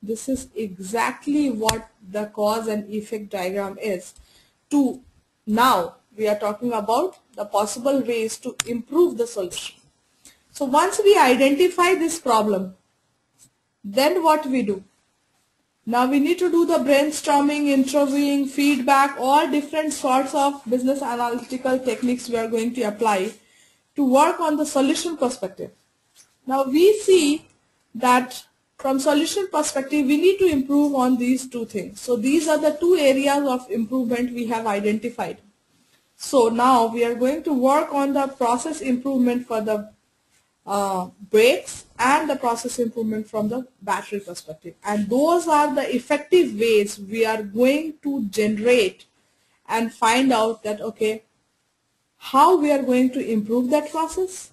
This is exactly what the cause and effect diagram is. Now we are talking about the possible ways to improve the solution. So once we identify this problem, then what we do? Now we need to do the brainstorming, interviewing, feedback, all different sorts of business analytical techniques we are going to apply to work on the solution perspective. Now we see that from solution perspective, we need to improve on these two things. So these are the two areas of improvement we have identified. So now we are going to work on the process improvement for the brakes and the process improvement from the battery perspective. And those are the effective ways we are going to generate and find out that, okay, how we are going to improve that process,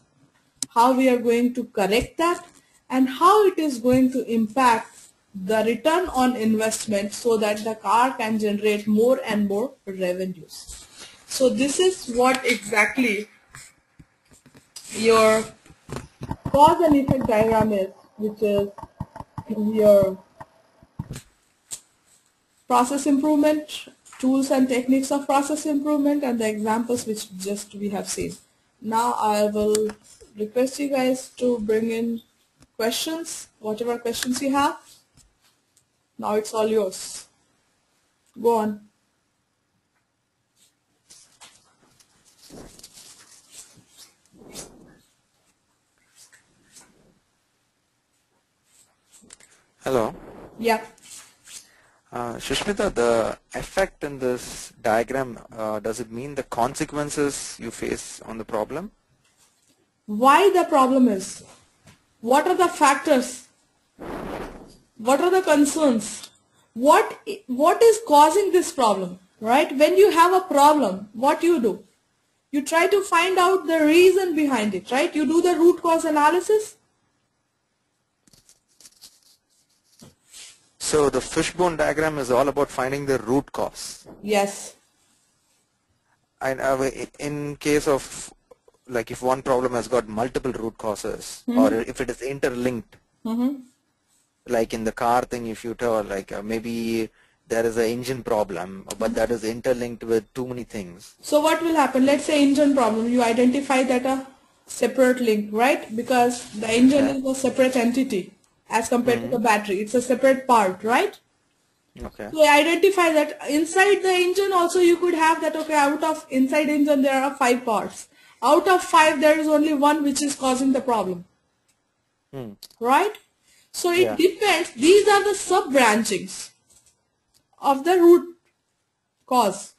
how we are going to correct that, and how it is going to impact the return on investment so that the car can generate more and more revenues. So this is what exactly your cause and effect diagram is, which is your process improvement, tools and techniques of process improvement, and the examples which just we have seen. Now I will request you guys to bring in questions, whatever questions you have. Now it's all yours. Go on. Hello. Yeah. Shushmita, the effect in this diagram, does it mean the consequences you face on the problem? Why the problem is? What are the factors? What are the concerns? What is causing this problem? Right? When you have a problem, what you do? You try to find out the reason behind it, right? You do the root cause analysis. So the fishbone diagram is all about finding the root cause. Yes. And in case of, like, if one problem has got multiple root causes, or if it is interlinked, like in the car thing, if you tell, like, maybe there is an engine problem, but that is interlinked with too many things. So what will happen? Let's say engine problem. You identify that a separate link, right? Because the engine is a separate entity as compared to the battery. It's a separate part, right? Okay. So identify that inside the engine also you could have that, okay, out of inside engine there are 5 parts. Out of 5 there is only one which is causing the problem. Right? So it depends. These are the sub-branchings of the root cause.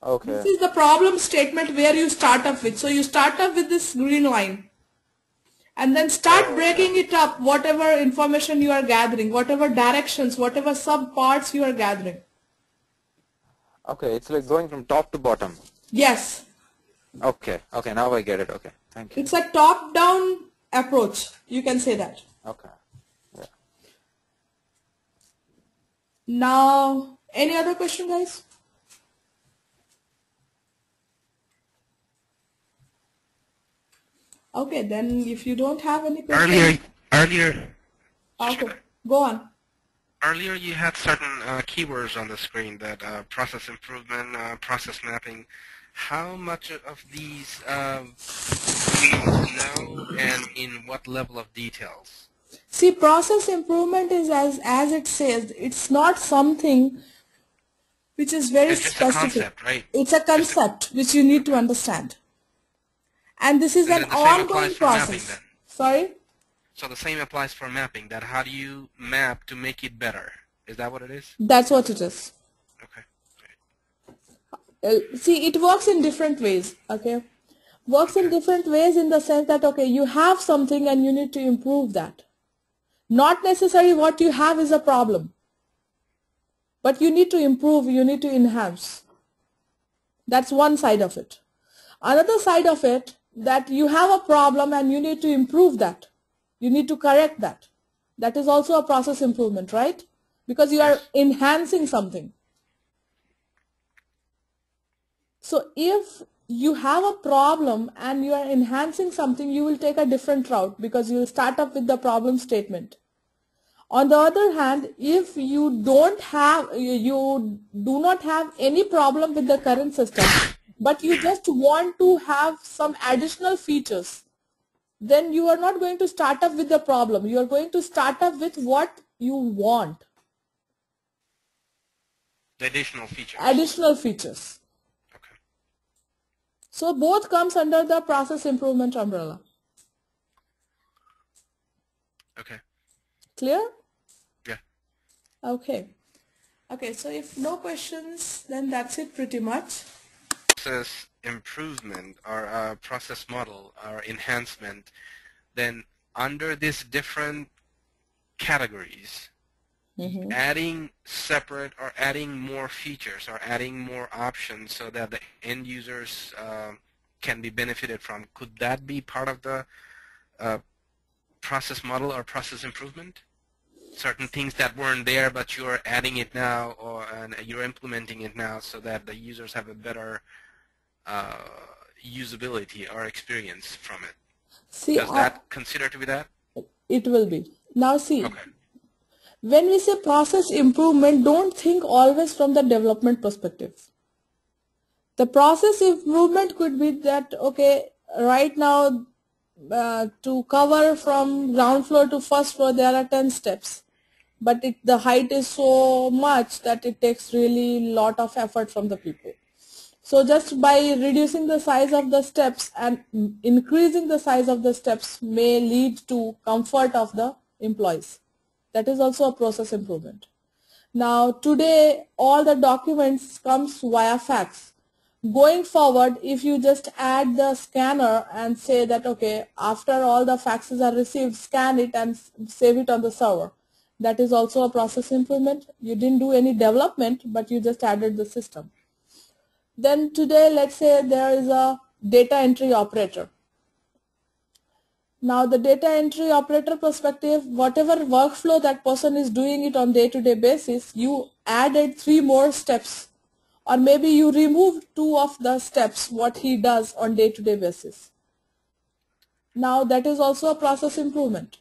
Okay. This is the problem statement where you start up with. So you start up with this green line and then start breaking it up, whatever information you are gathering, whatever directions, whatever sub parts you are gathering. Okay, it's like going from top to bottom. Yes. Okay, okay, now I get it. Okay, thank you. It's a top-down approach. You can say that. Okay. Yeah. Now, any other question, guys? Okay, then if you don't have any questions, Earlier, okay, go on. earlier you had certain keywords on the screen that process improvement, process mapping. How much of these do you know, and in what level of details? See, process improvement is as it says, it's not something which is very It's just a specific. concept, right? It's a concept which you need to understand. And this is And an then the same ongoing applies for mapping process. then. Sorry? So the same applies for mapping, that how do you map to make it better? Is that what it is? That's what it is. Okay. See, it works in different ways, okay? Works in different ways in the sense that, okay, you have something and you need to improve that. Not necessarily what you have is a problem, but you need to improve, you need to enhance. That's one side of it. Another side of it, that you have a problem and you need to improve that. You need to correct that. That is also a process improvement, right? Because you are enhancing something. So if you have a problem and you are enhancing something, you will take a different route because you will start up with the problem statement. On the other hand, if you do not have any problem with the current system, but you just want to have some additional features, then you are not going to start up with the problem. You are going to start up with what you want. The additional features. Additional features. Okay. So both comes under the process improvement umbrella. Okay. Clear? Yeah. Okay. Okay, so if no questions, then that's it pretty much. Process improvement or process model or enhancement, then under these different categories, adding separate or adding more features or adding more options so that the end users can be benefited from, could that be part of the process model or process improvement? Certain things that weren't there, but you're adding it now, and you're implementing it now so that the users have a better usability or experience from it. See, Does that consider to be that? it will be. Now see, Okay. when we say process improvement, don't think always from the development perspective. The process improvement could be that, okay, right now to cover from ground floor to first floor, there are 10 steps. But the height is so much that it takes really lot of effort from the people. So just by reducing the size of the steps and increasing the size of the steps may lead to comfort of the employees. That is also a process improvement. Now today all the documents comes via fax. Going forward, if you just add the scanner and say that, okay, after all the faxes are received, scan it and save it on the server. That is also a process improvement. You didn't do any development, but you just added the system. Then today, let's say there is a data entry operator. Now the data entry operator perspective, whatever workflow that person is doing it on day-to-day basis, you added 3 more steps, or maybe you removed 2 of the steps what he does on day-to-day basis. Now that is also a process improvement.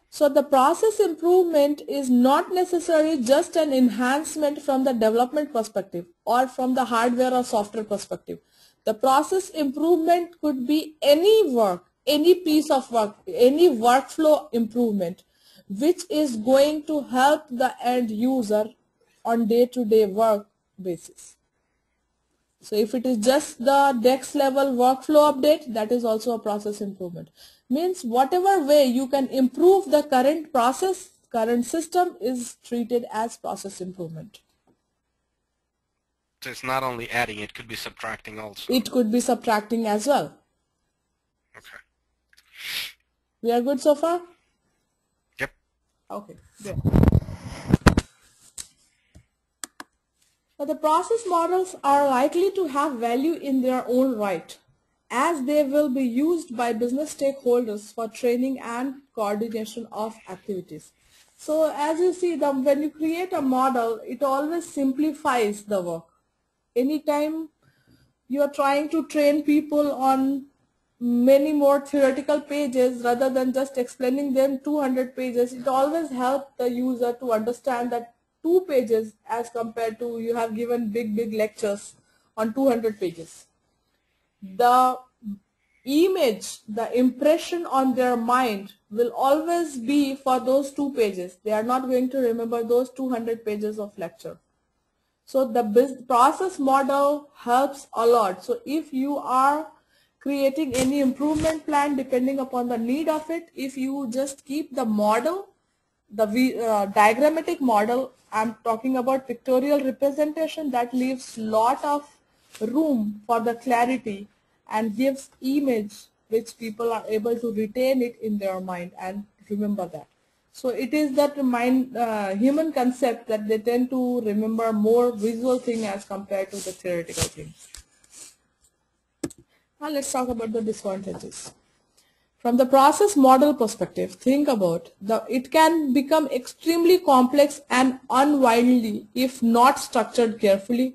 So the process improvement is not necessarily just an enhancement from the development perspective or from the hardware or software perspective. The process improvement could be any work, any piece of work, any workflow improvement which is going to help the end user on day-to-day work basis. So if it is just the DEX level workflow update, that is also a process improvement. Means whatever way you can improve the current process, current system is treated as process improvement. So it's not only adding, it could be subtracting also. It could be subtracting as well. Okay. We are good so far? Yep. Okay, good. But the process models are likely to have value in their own right, as they will be used by business stakeholders for training and coordination of activities. So as you see, when you create a model, it always simplifies the work. Anytime you are trying to train people on many more theoretical pages rather than just explaining them 200 pages, it always helps the user to understand that 2 pages as compared to you have given big lectures on 200 pages. The image, the impression on their mind will always be for those 2 pages. They are not going to remember those 200 pages of lecture. So the process model helps a lot. So if you are creating any improvement plan depending upon the need of it, if you just keep the model, the diagrammatic model, I'm talking about pictorial representation, that leaves lot of room for the clarity and gives image which people are able to retain it in their mind and remember that. So it is that human concept that they tend to remember more visual thing as compared to the theoretical things. Now let's talk about the disadvantages. From the process model perspective, think about it can become extremely complex and unwieldy if not structured carefully.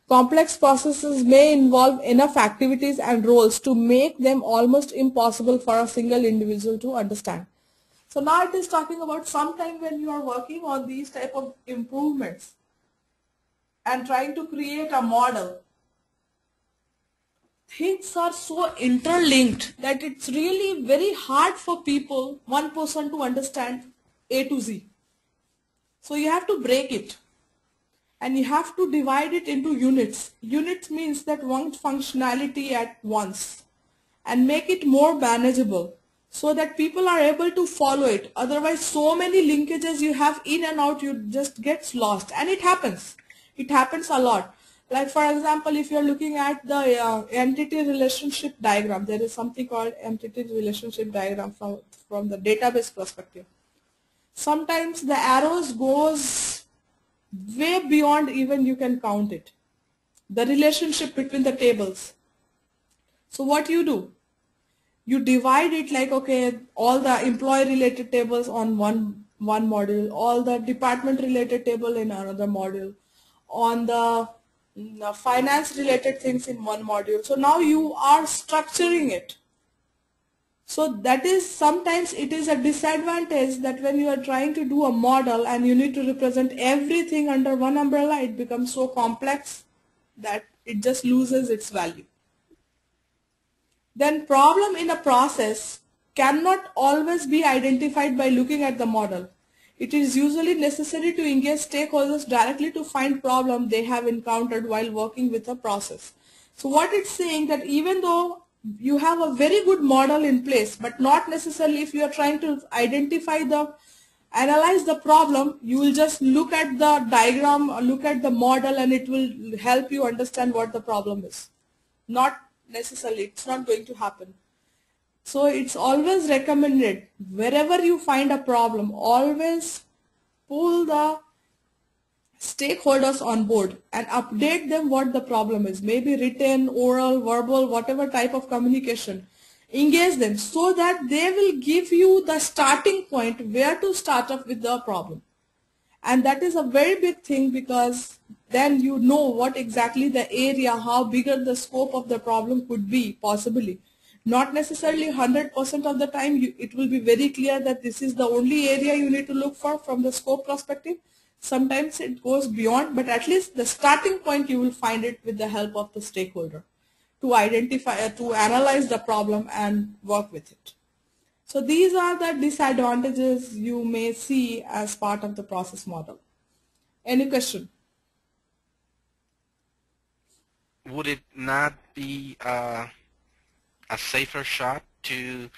Complex processes may involve enough activities and roles to make them almost impossible for a single individual to understand. So now it is talking about sometime when you are working on these type of improvements and trying to create a model, things are so interlinked that it's really very hard for people, one person to understand A to Z. So you have to break it and you have to divide it into units. Units means that one functionality at once and make it more manageable so that people are able to follow it. Otherwise, so many linkages you have in and out, you just gets lost, and it happens. It happens a lot. Like for example, if you're looking at the entity relationship diagram, there is something called entity relationship diagram from the database perspective. Sometimes the arrows goes way beyond even you can count it. The relationship between the tables. So what you do? You divide it like, okay, all the employee related tables on one module, all the department related table in another module, on the finance related things in one module. So now you are structuring it. So that is, sometimes it is a disadvantage that when you are trying to do a model and you need to represent everything under one umbrella, it becomes so complex that it just loses its value. Then problem in a process cannot always be identified by looking at the model. It is usually necessary to engage stakeholders directly to find problem they have encountered while working with a process. So what it's saying that even though you have a very good model in place, but not necessarily if you are trying to analyze the problem, you will just look at the diagram or look at the model and it will help you understand what the problem is. Not necessarily, it's not going to happen. So it's always recommended, wherever you find a problem, always pull the stakeholders on board and update them what the problem is, maybe written, oral, verbal, whatever type of communication. Engage them so that they will give you the starting point where to start off with the problem. And that is a very big thing, because then you know what exactly the area, how bigger the scope of the problem could be possibly. Not necessarily 100% of the time it will be very clear that this is the only area you need to look for from the scope perspective. Sometimes it goes beyond, but at least the starting point you will find it with the help of the stakeholder to identify, to analyze the problem and work with it. So these are the disadvantages you may see as part of the process model. Any question? Would it not be a safer shot to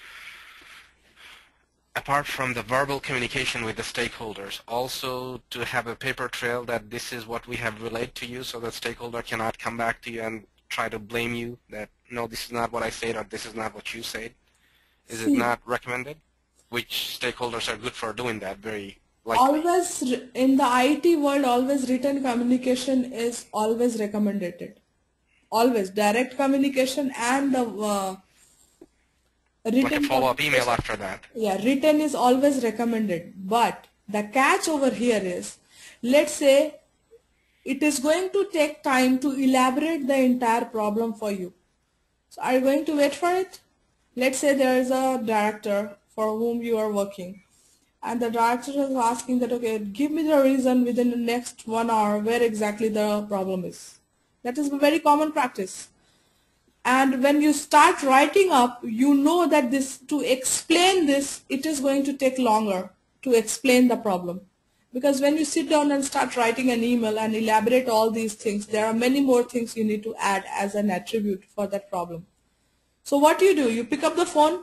apart from the verbal communication with the stakeholders, also to have a paper trail that this is what we have relayed to you so that stakeholder cannot come back to you and try to blame you that, no, this is not what I said or this is not what you said? Is it See, not recommended? Which stakeholders are good for doing that very likely? always in the IT world, always written communication is always recommended. Always direct communication and the Like a written follow-up email communication. after that. Yeah, written is always recommended. But the catch over here is, let's say it is going to take time to elaborate the entire problem for you. So are you going to wait for it? Let's say there is a director for whom you are working, and the director is asking that, okay, give me the reason within the next 1 hour where exactly the problem is. That is a very common practice. And when you start writing up, you know that this, to explain this, it is going to take longer to explain the problem. Because when you sit down and start writing an email and elaborate all these things, there are many more things you need to add as an attribute for that problem. So what do? You pick up the phone,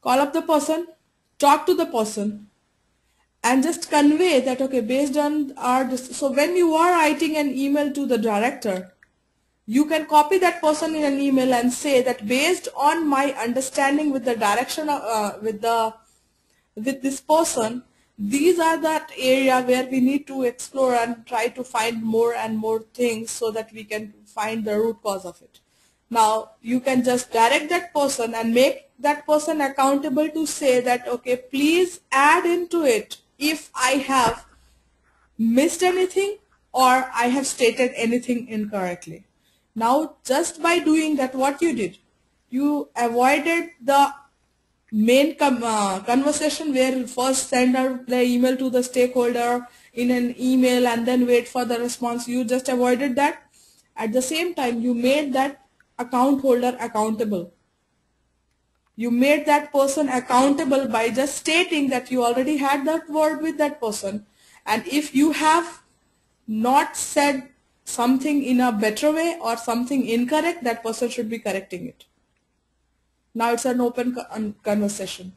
call up the person, talk to the person, and just convey that, okay, based on our, so when you are writing an email to the director, you can copy that person in an email and say that based on my understanding with the direction with this person, these are that area where we need to explore and try to find more and more things so that we can find the root cause of it. Now you can just direct that person and make that person accountable to say that, okay, please add into it if I have missed anything or I have stated anything incorrectly. Now just by doing that, what you did, you avoided the main conversation where you first send out the email to the stakeholder in an email and then wait for the response. You just avoided that. At the same time, you made that account holder accountable. You made that person accountable by just stating that you already had that word with that person, and if you have not said something in a better way or something incorrect, that person should be correcting it. Now it's an open conversation.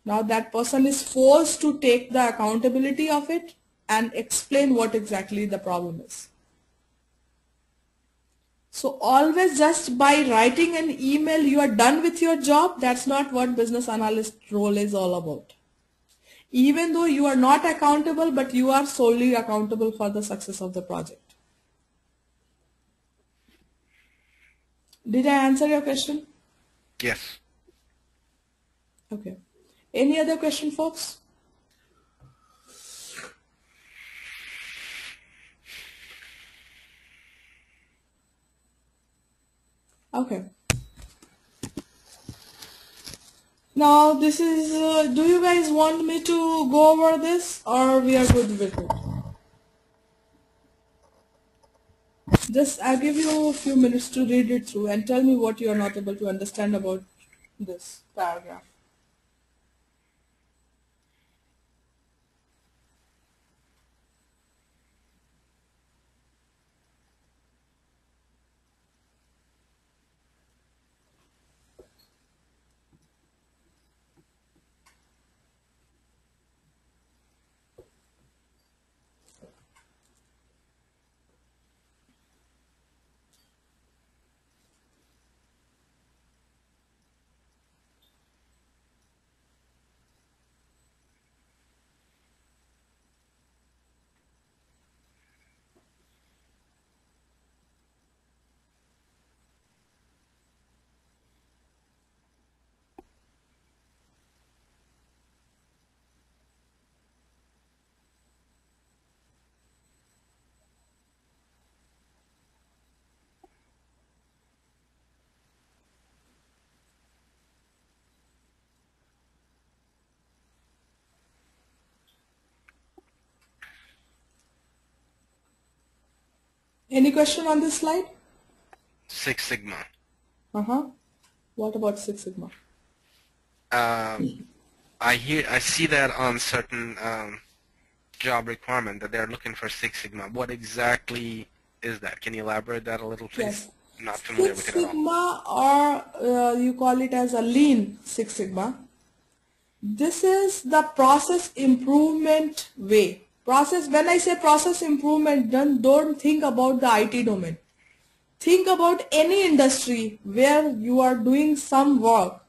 Now that person is forced to take the accountability of it and explain what exactly the problem is. So always just by writing an email you are done with your job. That's not what business analyst role is all about. Even though you are not accountable, but you are solely accountable for the success of the project. Did I answer your question? Yes. Okay. Any other question, folks? Okay. Now this is, do you guys want me to go over this or we are good with it? Just I'll give you a few minutes to read it through and tell me what you are not able to understand about this paragraph. Any question on this slide? Six Sigma. What about Six Sigma? I see that on certain job requirement that they're looking for Six Sigma. What exactly is that? Can you elaborate that a little, please? Yes. I'm not familiar Six with it at all. Sigma, or you call it as a lean Six Sigma. This is the process improvement way. When I say process improvement, then don't think about the IT domain. Think about any industry where you are doing some work,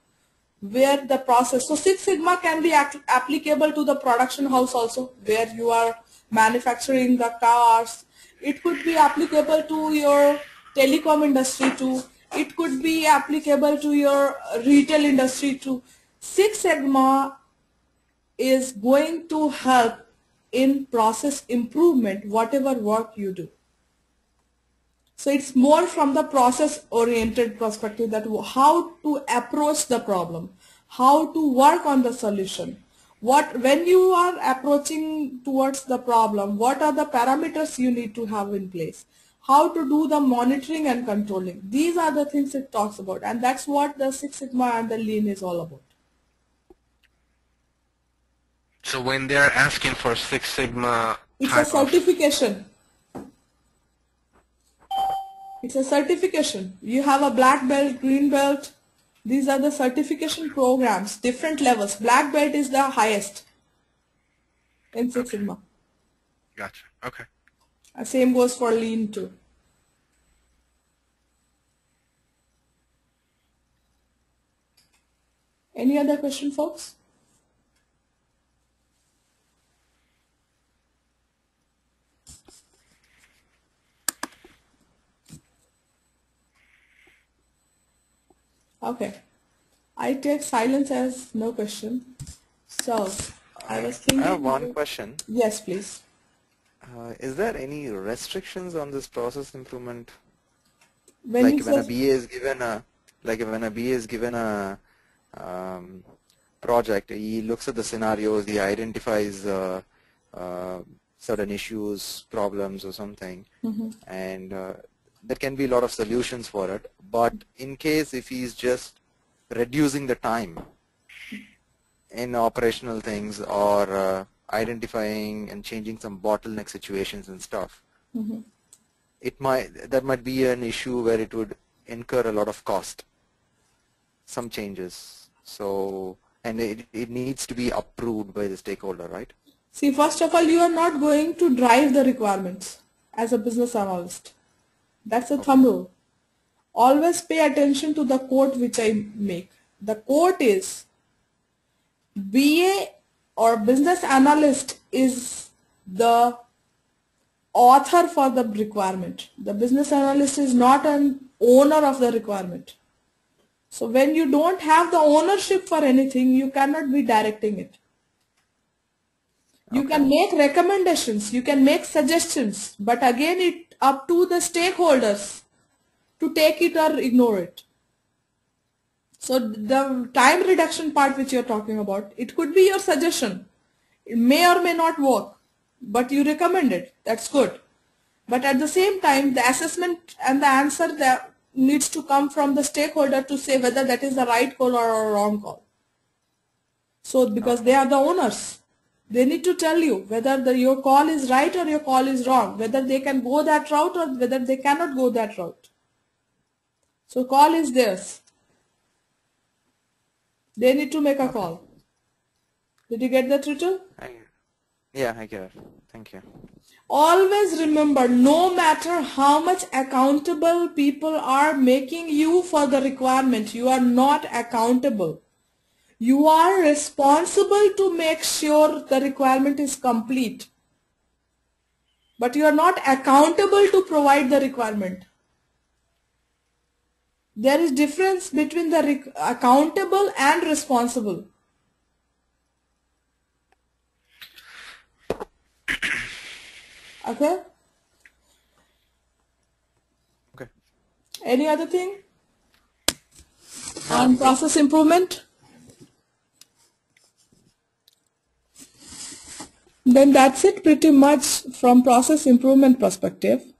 where the process, so Six Sigma can be applicable to the production house also, where you are manufacturing the cars. It could be applicable to your telecom industry too. It could be applicable to your retail industry too. Six Sigma is going to help in process improvement, whatever work you do. So it's more from the process oriented perspective, that how to approach the problem, how to work on the solution. When you are approaching towards the problem, what are the parameters you need to have in place? How to do the monitoring and controlling. These are the things it talks about, and that's what the Six Sigma and the Lean is all about. So when they're asking for Six Sigma It's a type of, certification. It's a certification. You have a black belt, green belt. These are the certification programs, different levels. Black belt is the highest in Six Okay. Sigma. Gotcha. Okay. Same goes for Lean too. Any other question, folks? Okay. I take silence as no question. So, I was thinking. I have one question. Yes, please. Is there any restrictions on this process improvement? When Like you when a say, BA is given a, project, he looks at the scenarios, he identifies certain issues, problems or something, and there can be a lot of solutions for it. But in case if he's just reducing the time in operational things, or identifying and changing some bottleneck situations and stuff, that might be an issue where it would incur a lot of cost, some changes. So, and it needs to be approved by the stakeholder, right? see, first of all, you are not going to drive the requirements as a business analyst. That's a thumb rule. Always pay attention to the quote which I make. The quote is, BA or business analyst is the author for the requirement. The business analyst is not an owner of the requirement. So when you don't have the ownership for anything, you cannot be directing it. You can make recommendations, you can make suggestions, but again it's up to the stakeholders to take it or ignore it. So the time reduction part which you're talking about, it could be your suggestion. It may or may not work, but you recommend it. That's good. But at the same time, the assessment and the answer that needs to come from the stakeholder to say whether that is the right call or a wrong call. So because they are the owners, they need to tell you whether your call is right or your call is wrong, whether they can go that route or whether they cannot go that route. So call is theirs. They need to make a call. Did you get that, Ritu? Yeah, I get it. Thank you. Always remember, no matter how much accountable people are making you for the requirement, you are not accountable. You are responsible to make sure the requirement is complete. But you are not accountable to provide the requirement. There is difference between the accountable and responsible. Okay? Okay. Any other thing? On process improvement? Then that's it pretty much from process improvement perspective.